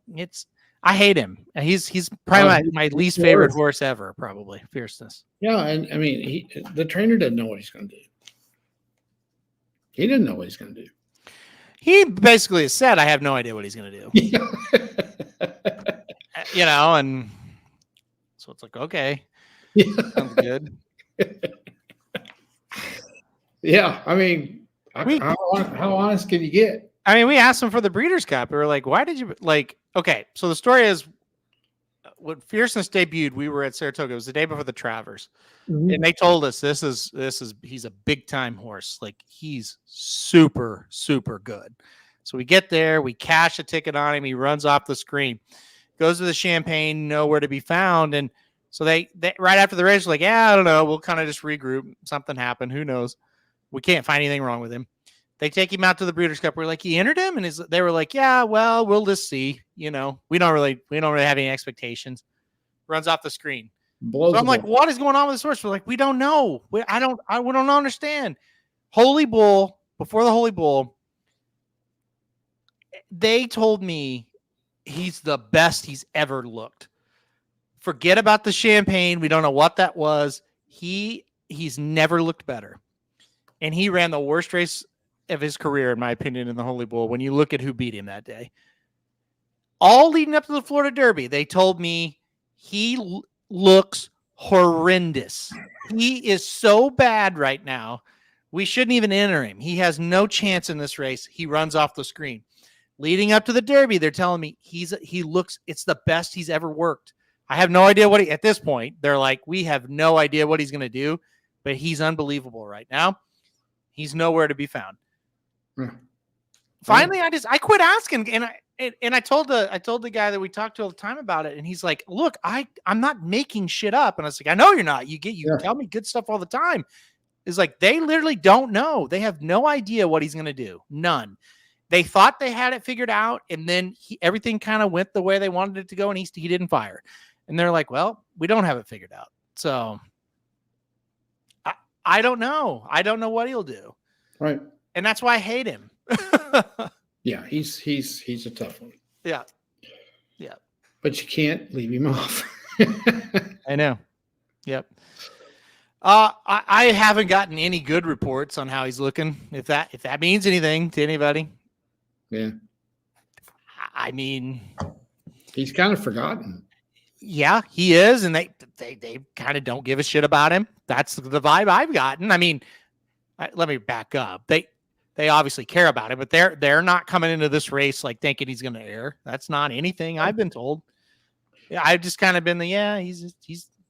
I hate him. He's probably my least favorite horse ever, probably, fierceness. Yeah, and I mean, the trainer didn't know what he's going to do. He didn't know what he's going to do. He basically said, I have no idea what he's going to do. And so it's like, okay, sounds good. Yeah, I mean, how honest can you get? I mean, we asked him for the Breeders' Cup. We were like, why did you, okay, so the story is, when Fierceness debuted, we were at Saratoga. It was the day before the Travers. Mm-hmm. And they told us he's a big time horse. Like, he's super, super good. So we get there, we cash a ticket on him. He runs off the screen, goes to the Champagne, nowhere to be found. And so they right after the race, like, yeah, I don't know. We'll kind of just regroup. Something happened. Who knows? We can't find anything wrong with him. They take him out to the Breeders' Cup. We're like, he entered him, and they were like, yeah, well, we'll just see. We don't really have any expectations. Runs off the screen. So I'm like, what is going on with this horse? We're like, we don't know. We don't understand. Holy Bull, before the Holy Bull, they told me he's the best he's ever looked. Forget about the Champagne. We don't know what that was. He's never looked better. And he ran the worst race of his career, in my opinion, in the Holy Bull, when you look at who beat him that day. All leading up to the Florida Derby, they told me he looks horrendous. He is so bad right now. We shouldn't even enter him. He has no chance in this race. He runs off the screen. Leading up to the Derby, they're telling me it's the best he's ever worked. I have no idea at this point, they're like, we have no idea what he's going to do, but he's unbelievable right now. He's nowhere to be found. Finally, I quit asking, and I told the guy that we talked to all the time about it, and he's like, look, I'm not making shit up. And I was like, I know you're not. You tell me good stuff all the time. It's like, they literally don't know. They have no idea what he's going to do. None. They thought they had it figured out, and then everything kind of went the way they wanted it to go, and he didn't fire. And they're like, well, we don't have it figured out. So I don't know. I don't know what he'll do. Right. And that's why I hate him. Yeah, he's a tough one. Yeah. Yeah. But you can't leave him off. I know. Yep. I haven't gotten any good reports on how he's looking. If that means anything to anybody. Yeah. I mean, he's kind of forgotten. Yeah, he is, and they kind of don't give a shit about him. That's the vibe I've gotten. I mean, let me back up. They obviously care about him, but they're not coming into this race like thinking he's going to air. That's not anything I've been told. Yeah, I've just kind of been he's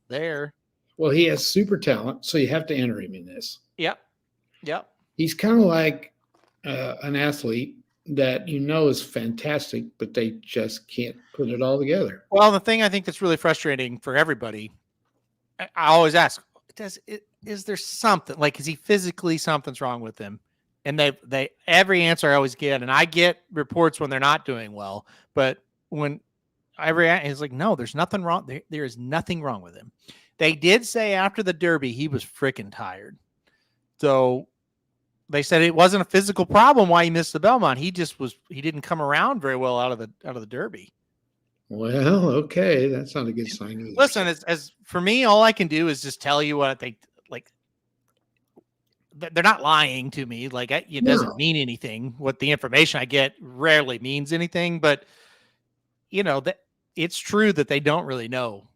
there. Well, he has super talent, so you have to enter him in this. Yep. He's kind of like an athlete that is fantastic, but they just can't put it all together. Well, the thing I think that's really frustrating for everybody, I always ask, is there something, like, is he physically, something's wrong with him? And they every answer I always get, and I get reports when they're not doing well, but when it's like, no, there's nothing wrong. There is nothing wrong with him. They did say after the Derby, he was freaking tired. So they said it wasn't a physical problem why he missed the Belmont. He didn't come around very well out of the Derby. Well, okay, that's not a good sign either. Listen, as for me, all I can do is just tell you what they like. They're not lying to me. Like it doesn't mean anything. What the information I get rarely means anything, but that it's true that they don't really know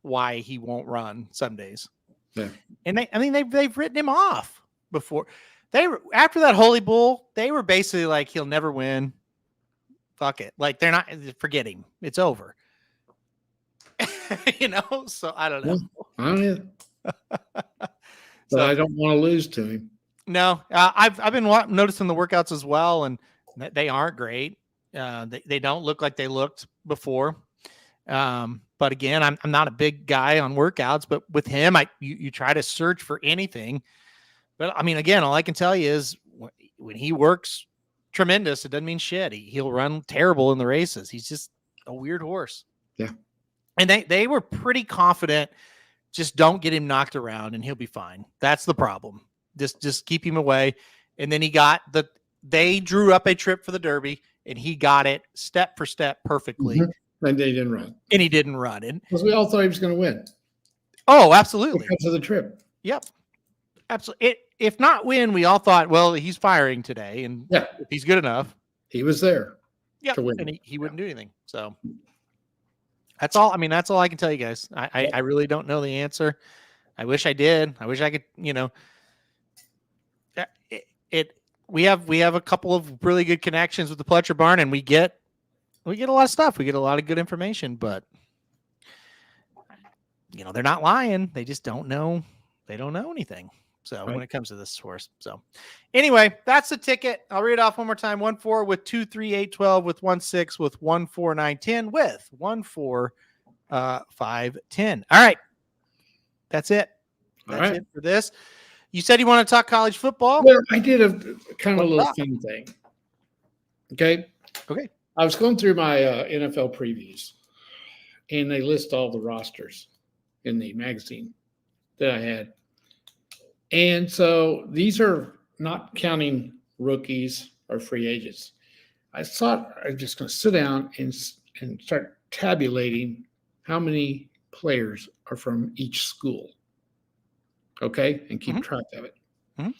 why he won't run some days. Yeah. And they've written him off before. After that Holy Bull, they were basically like, he'll never win. Fuck it. Like they're not, forget him. It's over. So I don't know. I don't either. But So, I don't want to lose to him. No, I've been noticing the workouts as well, and they aren't great. They don't look like they looked before. But again, I'm not a big guy on workouts, but with him, you try to search for anything. But I mean, again, all I can tell you is when he works tremendous, it doesn't mean shit. He'll run terrible in the races. He's just a weird horse. Yeah. And they were pretty confident. Just don't get him knocked around and he'll be fine. That's the problem. Just keep him away. And then they drew up a trip for the Derby and he got it step for step perfectly. Mm-hmm. And they didn't run. And he didn't run. Because we all thought he was going to win. Oh, absolutely. Because of the trip. Yep. Absolutely. If not win, we all thought, well, he's firing today. And if he's good enough. He was there. Yeah. And he wouldn't do anything. So that's all. I mean, that's all I can tell you guys. I really don't know the answer. I wish I did. I wish I could, we have a couple of really good connections with the Pletcher barn and we get a lot of stuff. We get a lot of good information, but they're not lying. They just don't know. They don't know anything. So when it comes to this horse. So anyway, that's the ticket. I'll read it off one more time. 1-4 with 2-3-8-12 with 1-6 with 1-4-9-10 with 1-4-5-10. All right. That's it. That's it for this. You said you want to talk college football? Well, I did a kind of a little fun thing. Okay. I was going through my NFL previews, and they list all the rosters in the magazine that I had. And so these are not counting rookies or free agents. I thought I was just going to sit down and start tabulating how many players are from each school. Okay? And keep track of it. Mm-hmm.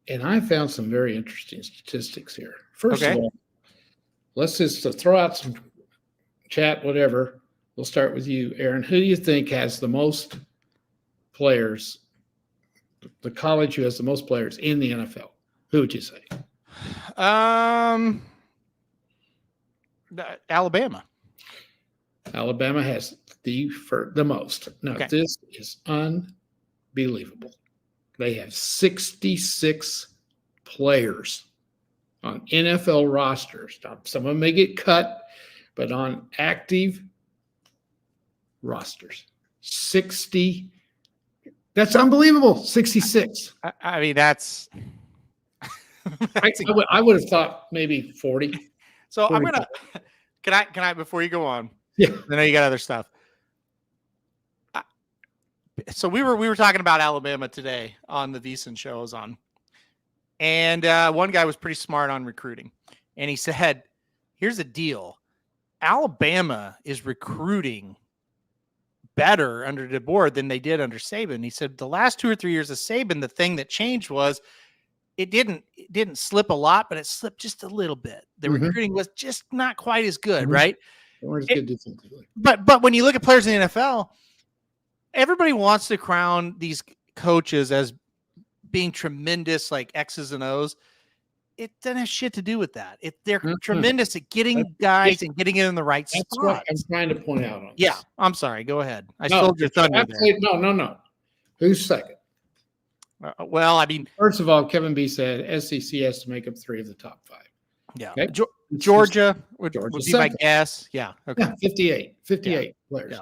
And I found some very interesting statistics here. First of all, let's just throw out some chat, whatever. We'll start with you, Aaron. Who do you think has the most players, the college who has the most players in the NFL? Who would you say? Alabama. Alabama has the most. Now, this is unbelievable. They have 66 players on NFL rosters. Now, some of them may get cut, but on active rosters, 60. That's unbelievable. 66. I mean, that's. I would have thought maybe 40. So 40. I'm gonna. Can I before you go on? Yeah. I know you got other stuff. So we were talking about Alabama today on the VSiN show I was on, and one guy was pretty smart on recruiting, and he said, "Here's the deal: Alabama is recruiting better under DeBoer than they did under Saban." He said the last 2 or 3 years of Saban, the thing that changed was it didn't slip a lot, but it slipped just a little bit. The recruiting was just not quite as good, right? But when you look at players in the NFL, everybody wants to crown these coaches as being tremendous, like X's and O's. It doesn't have shit to do with that. They're tremendous at getting guys and getting it in the right spot. That's what I'm trying to point out on. Yeah, I'm sorry. Go ahead. I stole your thunder there. No. Who's second? Well, I mean, first of all, Kevin B said SEC has to make up 3 of the top 5. Yeah, okay? Georgia would be my guess. Yeah, okay. Yeah, 58 players. Yeah.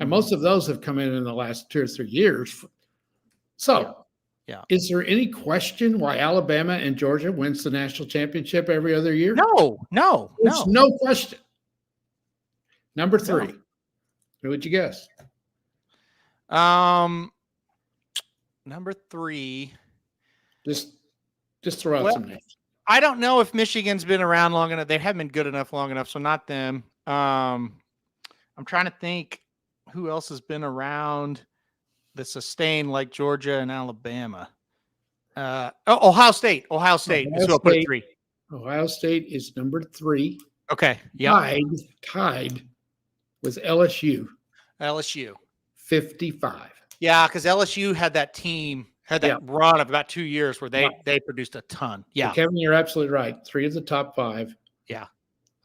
And most of those have come in the last 2 or 3 years. So, is there any question why Alabama and Georgia wins the national championship every other year? No. There's no question. Number 3. Who would you guess? Number 3. Just throw out some names. I don't know if Michigan's been around long enough. They haven't been good enough long enough, so not them. I'm trying to think who else has been around the sustain like Georgia and Alabama. Ohio State. Ohio State is who I put at 3. Ohio State is number 3. Okay. Yeah. Tied with LSU. LSU. 55. Yeah, because LSU had that run of about 2 years where they produced a ton. Yeah. So Kevin, you're absolutely right. 3 of the top 5. Yeah.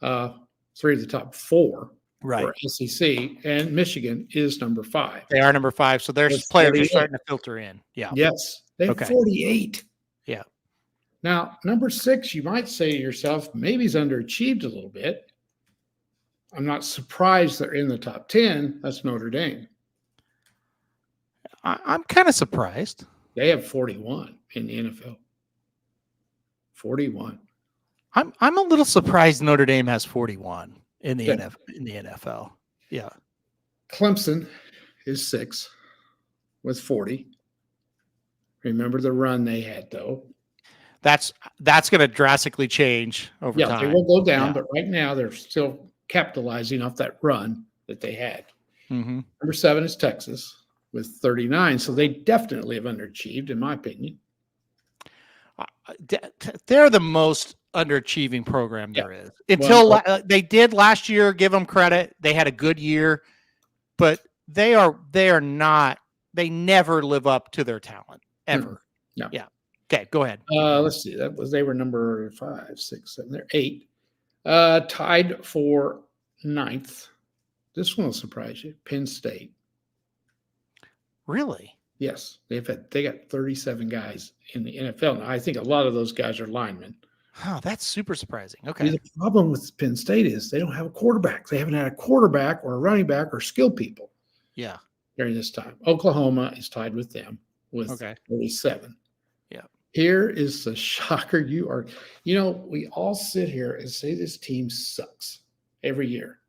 3 of the top 4. Right. For SEC, and Michigan is number 5. They are number 5, so their players are starting to filter in. Yeah. Yes. They have 48. Yeah. Now, number 6, you might say to yourself, maybe he's underachieved a little bit. I'm not surprised they're in the top 10. That's Notre Dame. I'm kind of surprised. They have 41 in the NFL. 41. I'm a little surprised Notre Dame has 41 in the NFL. Yeah. Clemson is 6 with 40. Remember the run they had, though. That's going to drastically change over time. Yeah, they will go down, but right now they're still capitalizing off that run that they had. Mm-hmm. Number 7 is Texas with 39. So they definitely have underachieved, in my opinion. They're the most underachieving program there is. Until they did last year, give them credit. They had a good year, but they are not. They never live up to their talent ever. No. Yeah. Okay, go ahead. Let's see. They were number 5, 6, 7. They're 8. Tied for 9th. This one will surprise you. Penn State. Really? Yes, they got 37 guys in the NFL. Now, I think a lot of those guys are linemen. Oh, that's super surprising. Okay. The problem with Penn State is they don't have a quarterback. They haven't had a quarterback or a running back or skill people. Yeah. During this time, Oklahoma is tied with them with 37. Yeah. Here is the shocker. We all sit here and say this team sucks every year.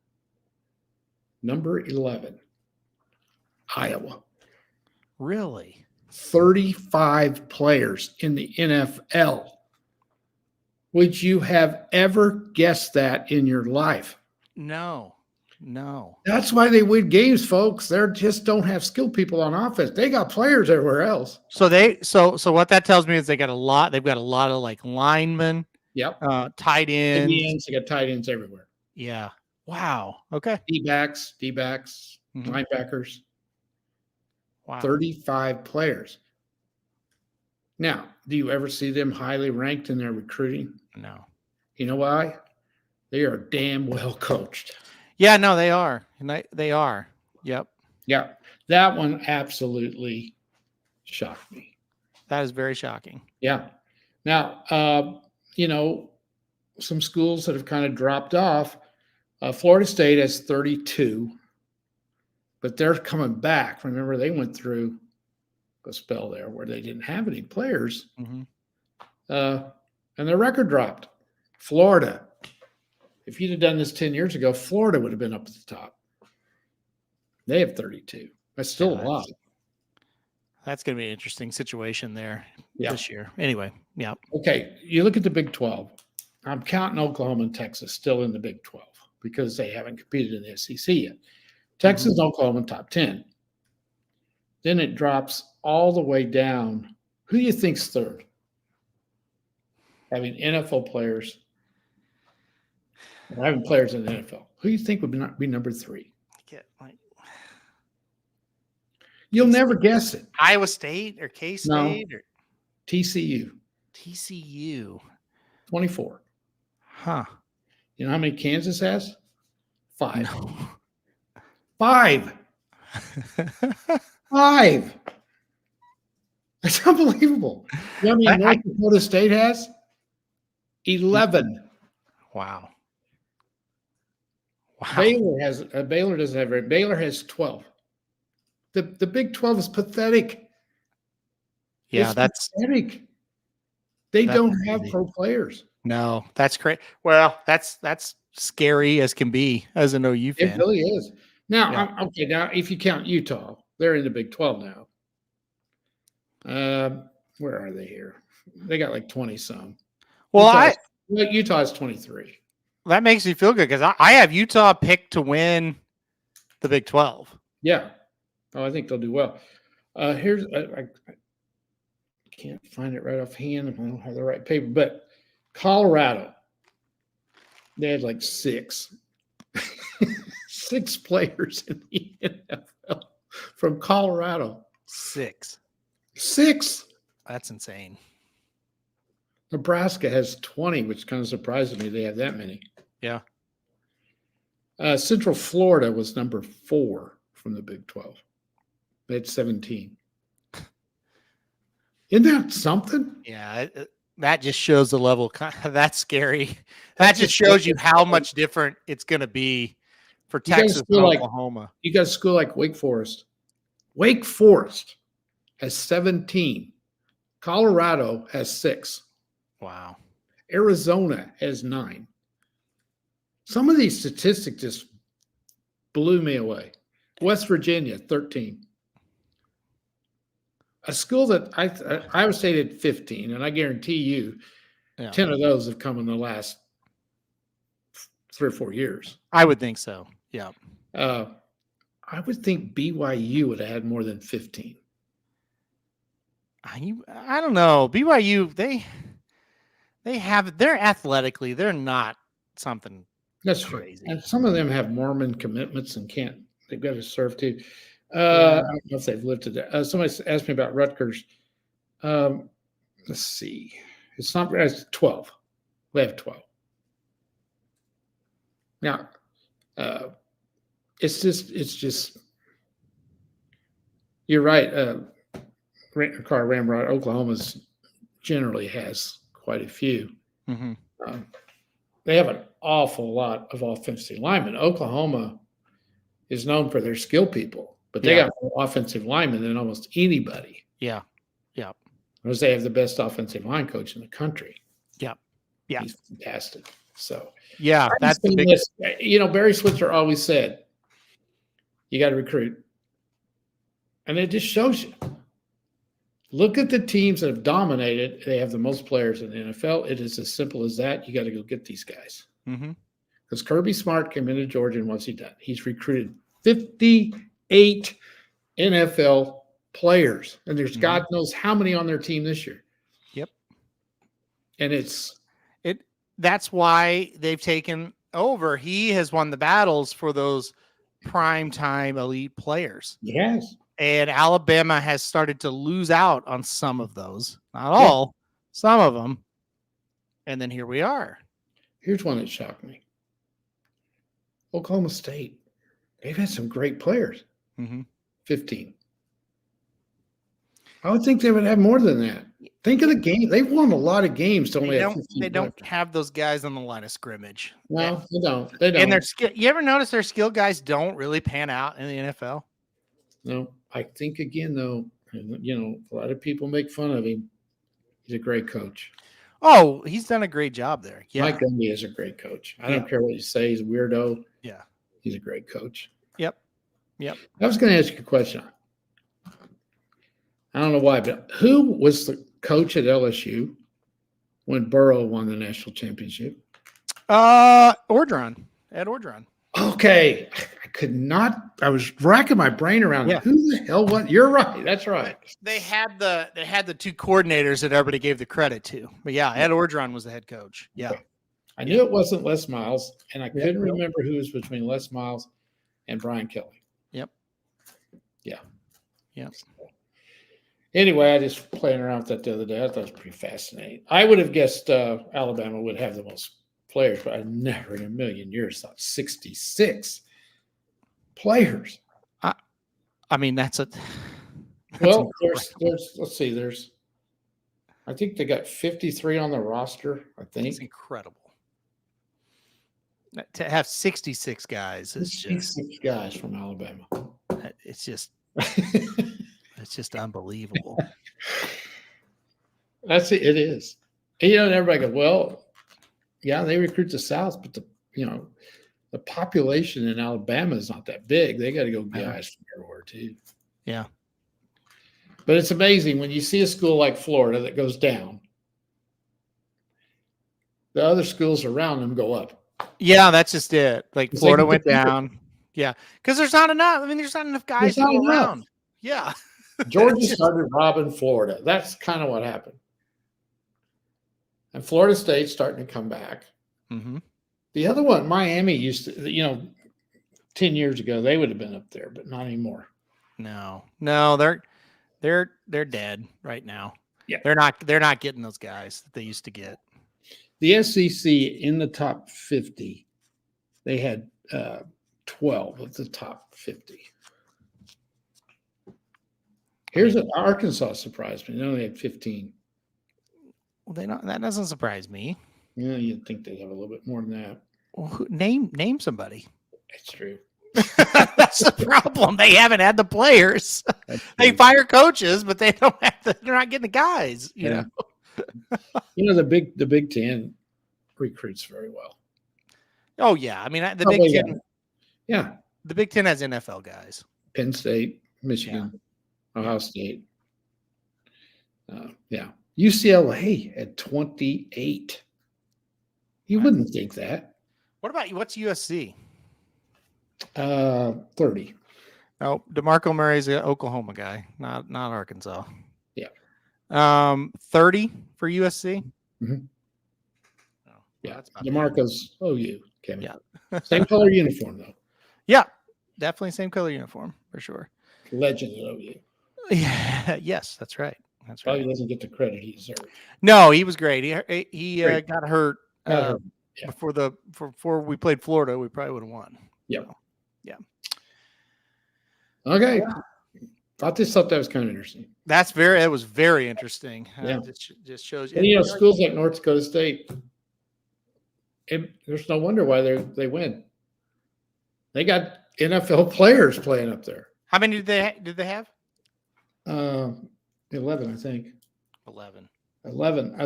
Number 11, Iowa. Really? 35 players in the NFL. Would you have ever guessed that in your life? No. That's why they win games, folks. They just don't have skilled people on offense. They got players everywhere else. So what that tells me is they've got a lot of like linemen. Yep. Tight ends. They got tight ends everywhere. Yeah. Wow. Okay. D-backs, linebackers. Wow. 35 players. Now, do you ever see them highly ranked in their recruiting? No. You know why? They are damn well coached. Yeah, no, they are. And they are. Yep. Yeah. That one absolutely shocked me. That is very shocking. Yeah. Now, some schools that have kind of dropped off. Florida State has 32, but they're coming back. Remember, they went through a spell there where they didn't have any players, and their record dropped. Florida, if you'd have done this 10 years ago, Florida would have been up at the top. They have 32. That's still a lot. That's going to be an interesting situation there this year. Anyway, yeah. Okay, you look at the Big 12. I'm counting Oklahoma and Texas still in the Big 12 because they haven't competed in the SEC yet. Texas and Oklahoma top 10. Then it drops all the way down. Who do you think's third? Having NFL players, or having players in the NFL. Who do you think would not be number 3? You'll never guess it. Iowa State or K-State or TCU. TCU. 24. Huh. You know how many Kansas has? 5. No. 5. 5. That's unbelievable. You know how many North Dakota State has? 11. Wow. Baylor doesn't have very. Baylor has 12. The Big 12 is pathetic. Yeah, it's pathetic. They don't have pro players. No, that's great. Well, that's scary as can be as an OU fan. It really is. Now, now if you count Utah, they're in the Big 12 now. Where are they here? They got like 20 some. Well, Utah is 23. That makes me feel good because I have Utah picked to win the Big 12. Yeah. Oh, I think they'll do well. Here's I can't find it right offhand. I don't have the right paper, but Colorado, they had like six players in the NFL from Colorado. Six. That's insane. Nebraska has 20, which kind of surprises me. They have that many. Yeah. Central Florida was number 4 from the Big 12. They had 17. Isn't that something? Yeah, that just shows the level. That's scary. That just shows you how much different it's going to be for Texas and Oklahoma. You got a school like Wake Forest. Wake Forest has 17. Colorado has 6. Wow. Arizona has 9. Some of these statistics just blew me away. West Virginia, 13. A school that Iowa State had 15, and I guarantee you 10 of those have come in the last 3 or 4 years. I would think so. Yeah. I would think BYU would have had more than 15. I don't know. BYU, they're athletically, they're not something That's crazy. True. And some of them have Mormon commitments and they've got to serve too. I don't know if they've lived to that. Somebody asked me about Rutgers. Let's see. It's 12. They have 12. Now, it's just. You're right. Ramrod, Oklahoma's generally has quite a few. Mm-hmm. They have an awful lot of offensive linemen. Oklahoma is known for their skill people. But they got more offensive linemen than almost anybody. Yeah. Yeah. Because they have the best offensive line coach in the country. Yeah. Yeah. He's fantastic. So, yeah, that's the big. Barry Switzer always said, you got to recruit. And it just shows you. Look at the teams that have dominated. They have the most players in the NFL. It is as simple as that. You got to go get these guys. Mm-hmm. Because Kirby Smart came into Georgia, and what's he done? He's recruited 58 NFL players, and there's God knows how many on their team this year. Yep. And that's why they've taken over. He has won the battles for those primetime elite players. Yes. And Alabama has started to lose out on some of those. Not all, some of them. And then here we are. Here's one that shocked me. Oklahoma State. They've had some great players. 15. I would think they would have more than that. Think of the game. They've won a lot of games. They don't have those guys on the line of scrimmage. No, they don't. They don't. And their skill. You ever notice their skill guys don't really pan out in the NFL? No, I think again though, a lot of people make fun of him. He's a great coach. Oh, he's done a great job there. Yeah, Mike Bunge is a great coach. I don't care what you say. He's a weirdo. Yeah, he's a great coach. Yep. I was going to ask you a question. I don't know why, but who was the coach at LSU when Burrow won the national championship? Ed Orgeron. Okay. I was racking my brain around who the hell was. You're right. That's right. They had the 2 coordinators that everybody gave the credit to. But Ed Orgeron was the head coach. Yeah. Okay. I knew it wasn't Les Miles, and I couldn't remember who was between Les Miles and Brian Kelly. Yep. Yeah. Yep. Anyway, I just playing around with that the other day. I thought it was pretty fascinating. I would have guessed Alabama would have the most players, but I never in a million years thought 66 players. I mean, that's well, there's let's see, I think they got 53 on the roster, I think. It's incredible. To have 66 guys is 66 guys from Alabama. It's just unbelievable. That's it. It is. And, everybody goes, well, yeah, they recruit the South, but the population in Alabama is not that big. They got to go guys from everywhere too. Yeah. But it's amazing when you see a school like Florida that goes down, the other schools around them go up. Yeah, that's just it. Like Florida went down. Yeah, because there's not enough. I mean, there's not enough guys to There's go not enough. around. Yeah. Georgia started robbing Florida. That's kind of what happened. And Florida State's starting to come back. Mm-hmm. The other one, Miami used to, 10 years ago, they would have been up there, but not anymore. No, they're dead right now. Yeah. They're not getting those guys that they used to get. The SEC in the top 50, they had 12 of the top 50. Arkansas surprised me. They only had 15. Well, that doesn't surprise me. Yeah, you'd think they'd have a little bit more than that. Well, name somebody. That's true. That's the problem. They haven't had the players. They fire coaches, but they don't have they're not getting the guys. You know. The Big Ten recruits very well. Oh yeah, I mean the Big Ten. Yeah, the Big Ten has NFL guys. Penn State, Michigan, Ohio State. UCLA at 28. You wouldn't think that. What's USC? 30. Oh, DeMarco Murray's an Oklahoma guy, not Arkansas. Yeah. 30 for USC. Mm-hmm. Oh, yeah, DeMarco's OU. Yeah. Same color uniform though. Yeah, definitely same color uniform for sure. Legend at OU. Yeah. Yes, that's right. That's right. Probably doesn't get the credit he deserves. No, he was great. He got hurt. Before we played Florida, we probably would have won. Yeah. So, yeah. Okay. I just thought that was kind of interesting. That was very interesting. Yeah. Just shows you. And, schools like North Dakota State, there's no wonder why they win. They got NFL players playing up there. How many did they have? 11, I think. 11.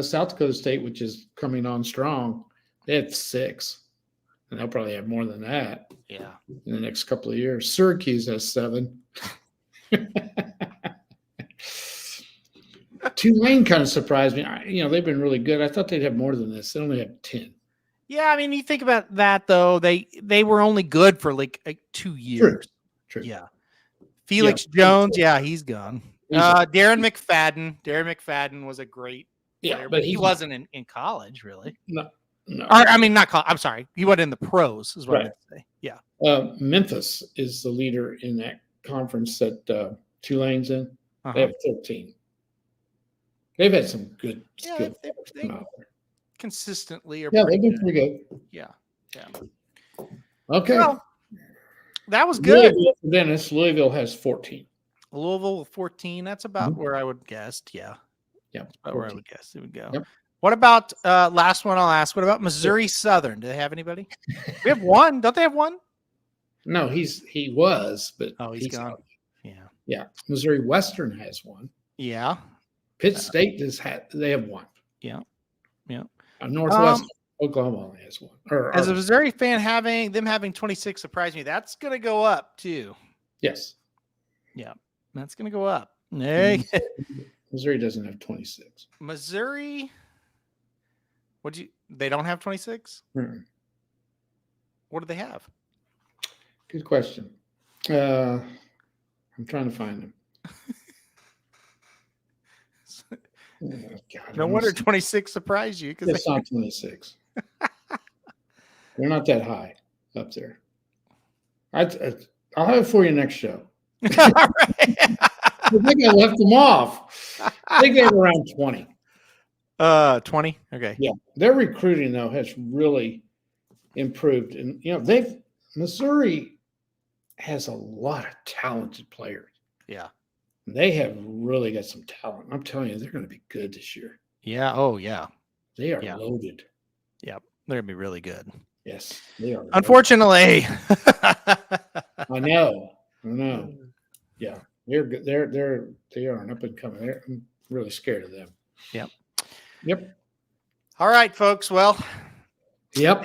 South Dakota State, which is coming on strong, they had 6. And they'll probably have more than that. Yeah. In the next couple of years. Syracuse has 7. Tulane kind of surprised me. They've been really good. I thought they'd have more than this. They only have 10. Yeah, I mean, you think about that though. They were only good for like 2 years. True. Yeah. Felix Jones, he's gone. Darren McFadden was a great player, but he wasn't in college really. No. I mean, not college. I'm sorry. He wasn't in the pros, is what I meant to say. Yeah. Memphis is the leader in that conference that Tulane's in. Uh-huh. They have 13. They've had some good skill players come out there. Consistently. They've been pretty good. Yeah. Okay. Well, that was good. Louisville has 14. Louisville 14. That's about where I would guess. Yeah. Yeah. That's about where I would guess it would go. Yep. What about last one I'll ask? What about Missouri Southern? Do they have anybody? We have one. Don't they have one? No, he was, but he's gone. Out. Yeah. Yeah. Missouri Western has one. Yeah. Pitt State they have one. Yeah. Northwest Oklahoma only has one. As a Missouri fan, having 26 surprised me. That's going to go up too. Yes. Yeah, that's going to go up. Hey. Missouri doesn't have 26. Missouri. They don't have 26? Mm-hmm. What do they have? Good question. I'm trying to find them. No wonder 26 surprised you. It's not 26. They're not that high up there. I'll have it for you next show. I think I left them off. I think they were around 20. 20? Okay. Yeah. Their recruiting, though, has really improved. And, Missouri has a lot of talented players. Yeah. They have really got some talent. I'm telling you, they're going to be good this year. Yeah. Oh, yeah. They are loaded. Yep. They're going to be really good. Yes, they are. Unfortunately. I know. Yeah. They're good. They are an up and coming. I'm really scared of them. Yep. All right, folks. Well. Yep.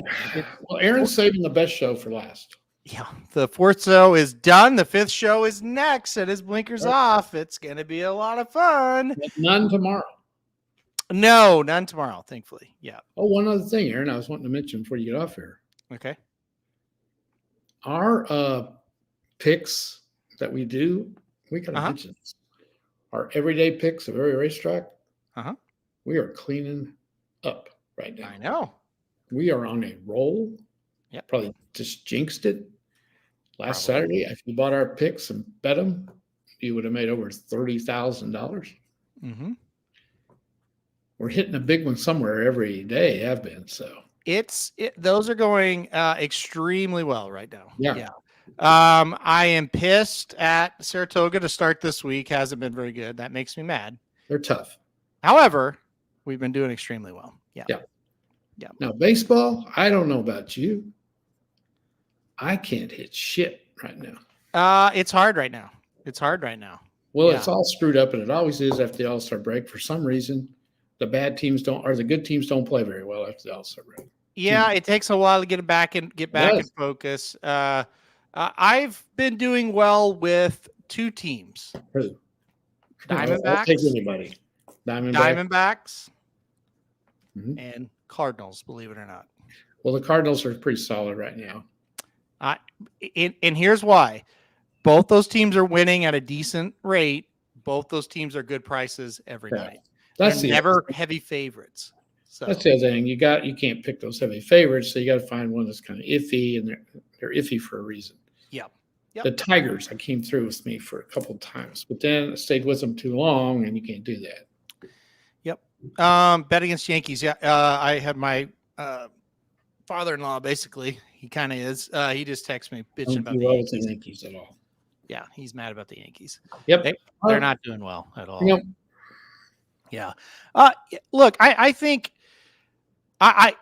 Well, Aaron's saving the best show for last. Yeah. The 4th show is done. The 5th show is next. It is blinkers off. It's going to be a lot of fun. But none tomorrow. No, none tomorrow, thankfully. Yeah. Oh, one other thing, Aaron, I was wanting to mention before you get off here. Okay. our picks that we do, we got to mention this. Our everyday picks of every racetrack. We are cleaning up right now. I know. We are on a roll. Yep. Probably just jinxed it. Last Saturday, if you bought our picks and bet them, you would have made over $30,000. We're hitting a big one somewhere every day. Have been so. Those are going extremely well right now. Yeah. I am pissed at Saratoga to start this week. Hasn't been very good. That makes me mad. They're tough. However, we've been doing extremely well. Yeah. Now, baseball, I don't know about you. I can't hit shit right now. It's hard right now. Well, it's all screwed up, and it always is after the All-Star break. For some reason, the bad teams don't, or the good teams don't play very well after the All-Star break. Yeah, it takes a while to get back in focus. I've been doing well with two teams. Who? Diamondbacks. I'll take anybody. Diamondbacks and Cardinals, believe it or not. Well, the Cardinals are pretty solid right now. And here's why. Both those teams are winning at a decent rate. Both those teams are good prices every night. That's never heavy favorites. So that's the other thing. You can't pick those heavy favorites, so you got to find one that's kind of iffy, and they're iffy for a reason. Yep. The Tigers, I came through with me for a couple of times, but then I stayed with them too long, and you can't do that. Yep. Bet against Yankees. Yeah. I had my father-in-law, basically. He kind of is. He just texted me bitching about the Yankees at all. Yeah, he's mad about the Yankees. Yep. They're not doing well at all. Yep. Yeah. Look, I think the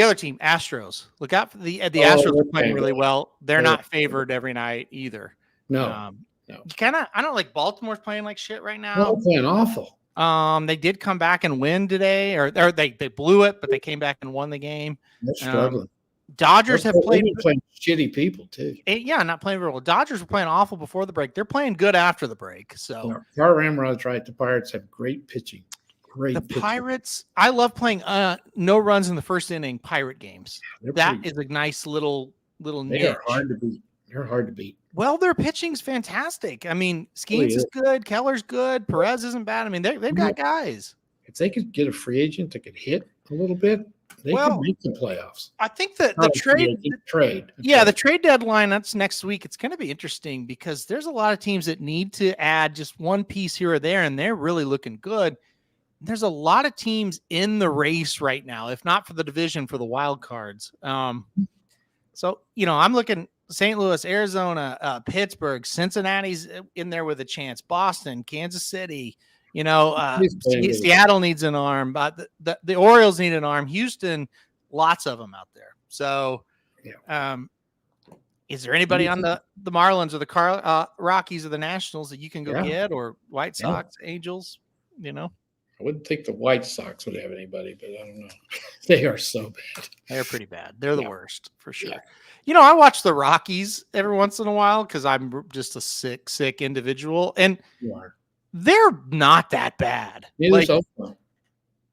other team, Astros. Look out for the Astros are playing really well. They're not favored every night either. No. No. I don't like Baltimore's playing like shit right now. They're playing awful. They did come back and win today, or they blew it, but they came back and won the game. They're struggling. Dodgers have played shitty people too. Not playing very well. Dodgers were playing awful before the break. They're playing good after the break. So Car Ramrod's right. The Pirates have great pitching. Pirates, I love playing no runs in the first inning Pirate games. That is a nice little niche. They're hard to beat. Well, their pitching's fantastic. I mean, Skeens is good. Keller's good. Perez isn't bad. I mean, they've got guys. If they could get a free agent that could hit a little bit, they could make the playoffs. I think that the trade deadline, that's next week. It's going to be interesting because there's a lot of teams that need to add just one piece here or there, and they're really looking good. There's a lot of teams in the race right now, if not for the division, for the wild cards. So, I'm looking St. Louis, Arizona, Pittsburgh, Cincinnati's in there with a chance, Boston, Kansas City, Seattle needs an arm, but the Orioles need an arm, Houston, lots of them out there. So, is there anybody on the Marlins or the Rockies or the Nationals that you can go get, or White Sox, Angels, I wouldn't think the White Sox would have anybody, but I don't know. They are so bad. They're pretty bad. They're the worst for sure. Yeah. I watch the Rockies every once in a while because I'm just a sick individual, and they're not that bad.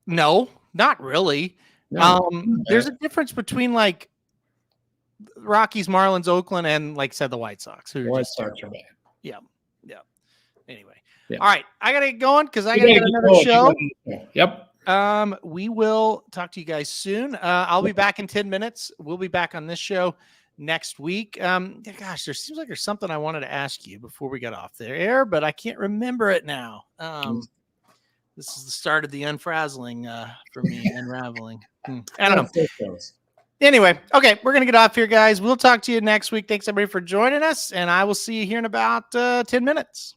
No, not really. No, there's a difference between like Rockies, Marlins, Oakland, and like I said, the White Sox. White Sox are bad. Yeah. Anyway. Yeah. All right, I gotta get going because I gotta get another show. Yep. We will talk to you guys soon. I'll be back in 10 minutes. We'll be back on this show next week. Gosh, there seems like there's something I wanted to ask you before we got off the air, but I can't remember it now. This is the start of the unfrazzling for me, unraveling. I don't know. Anyway, okay, we're gonna get off here, guys. We'll talk to you next week. Thanks everybody for joining us, and I will see you here in about 10 minutes.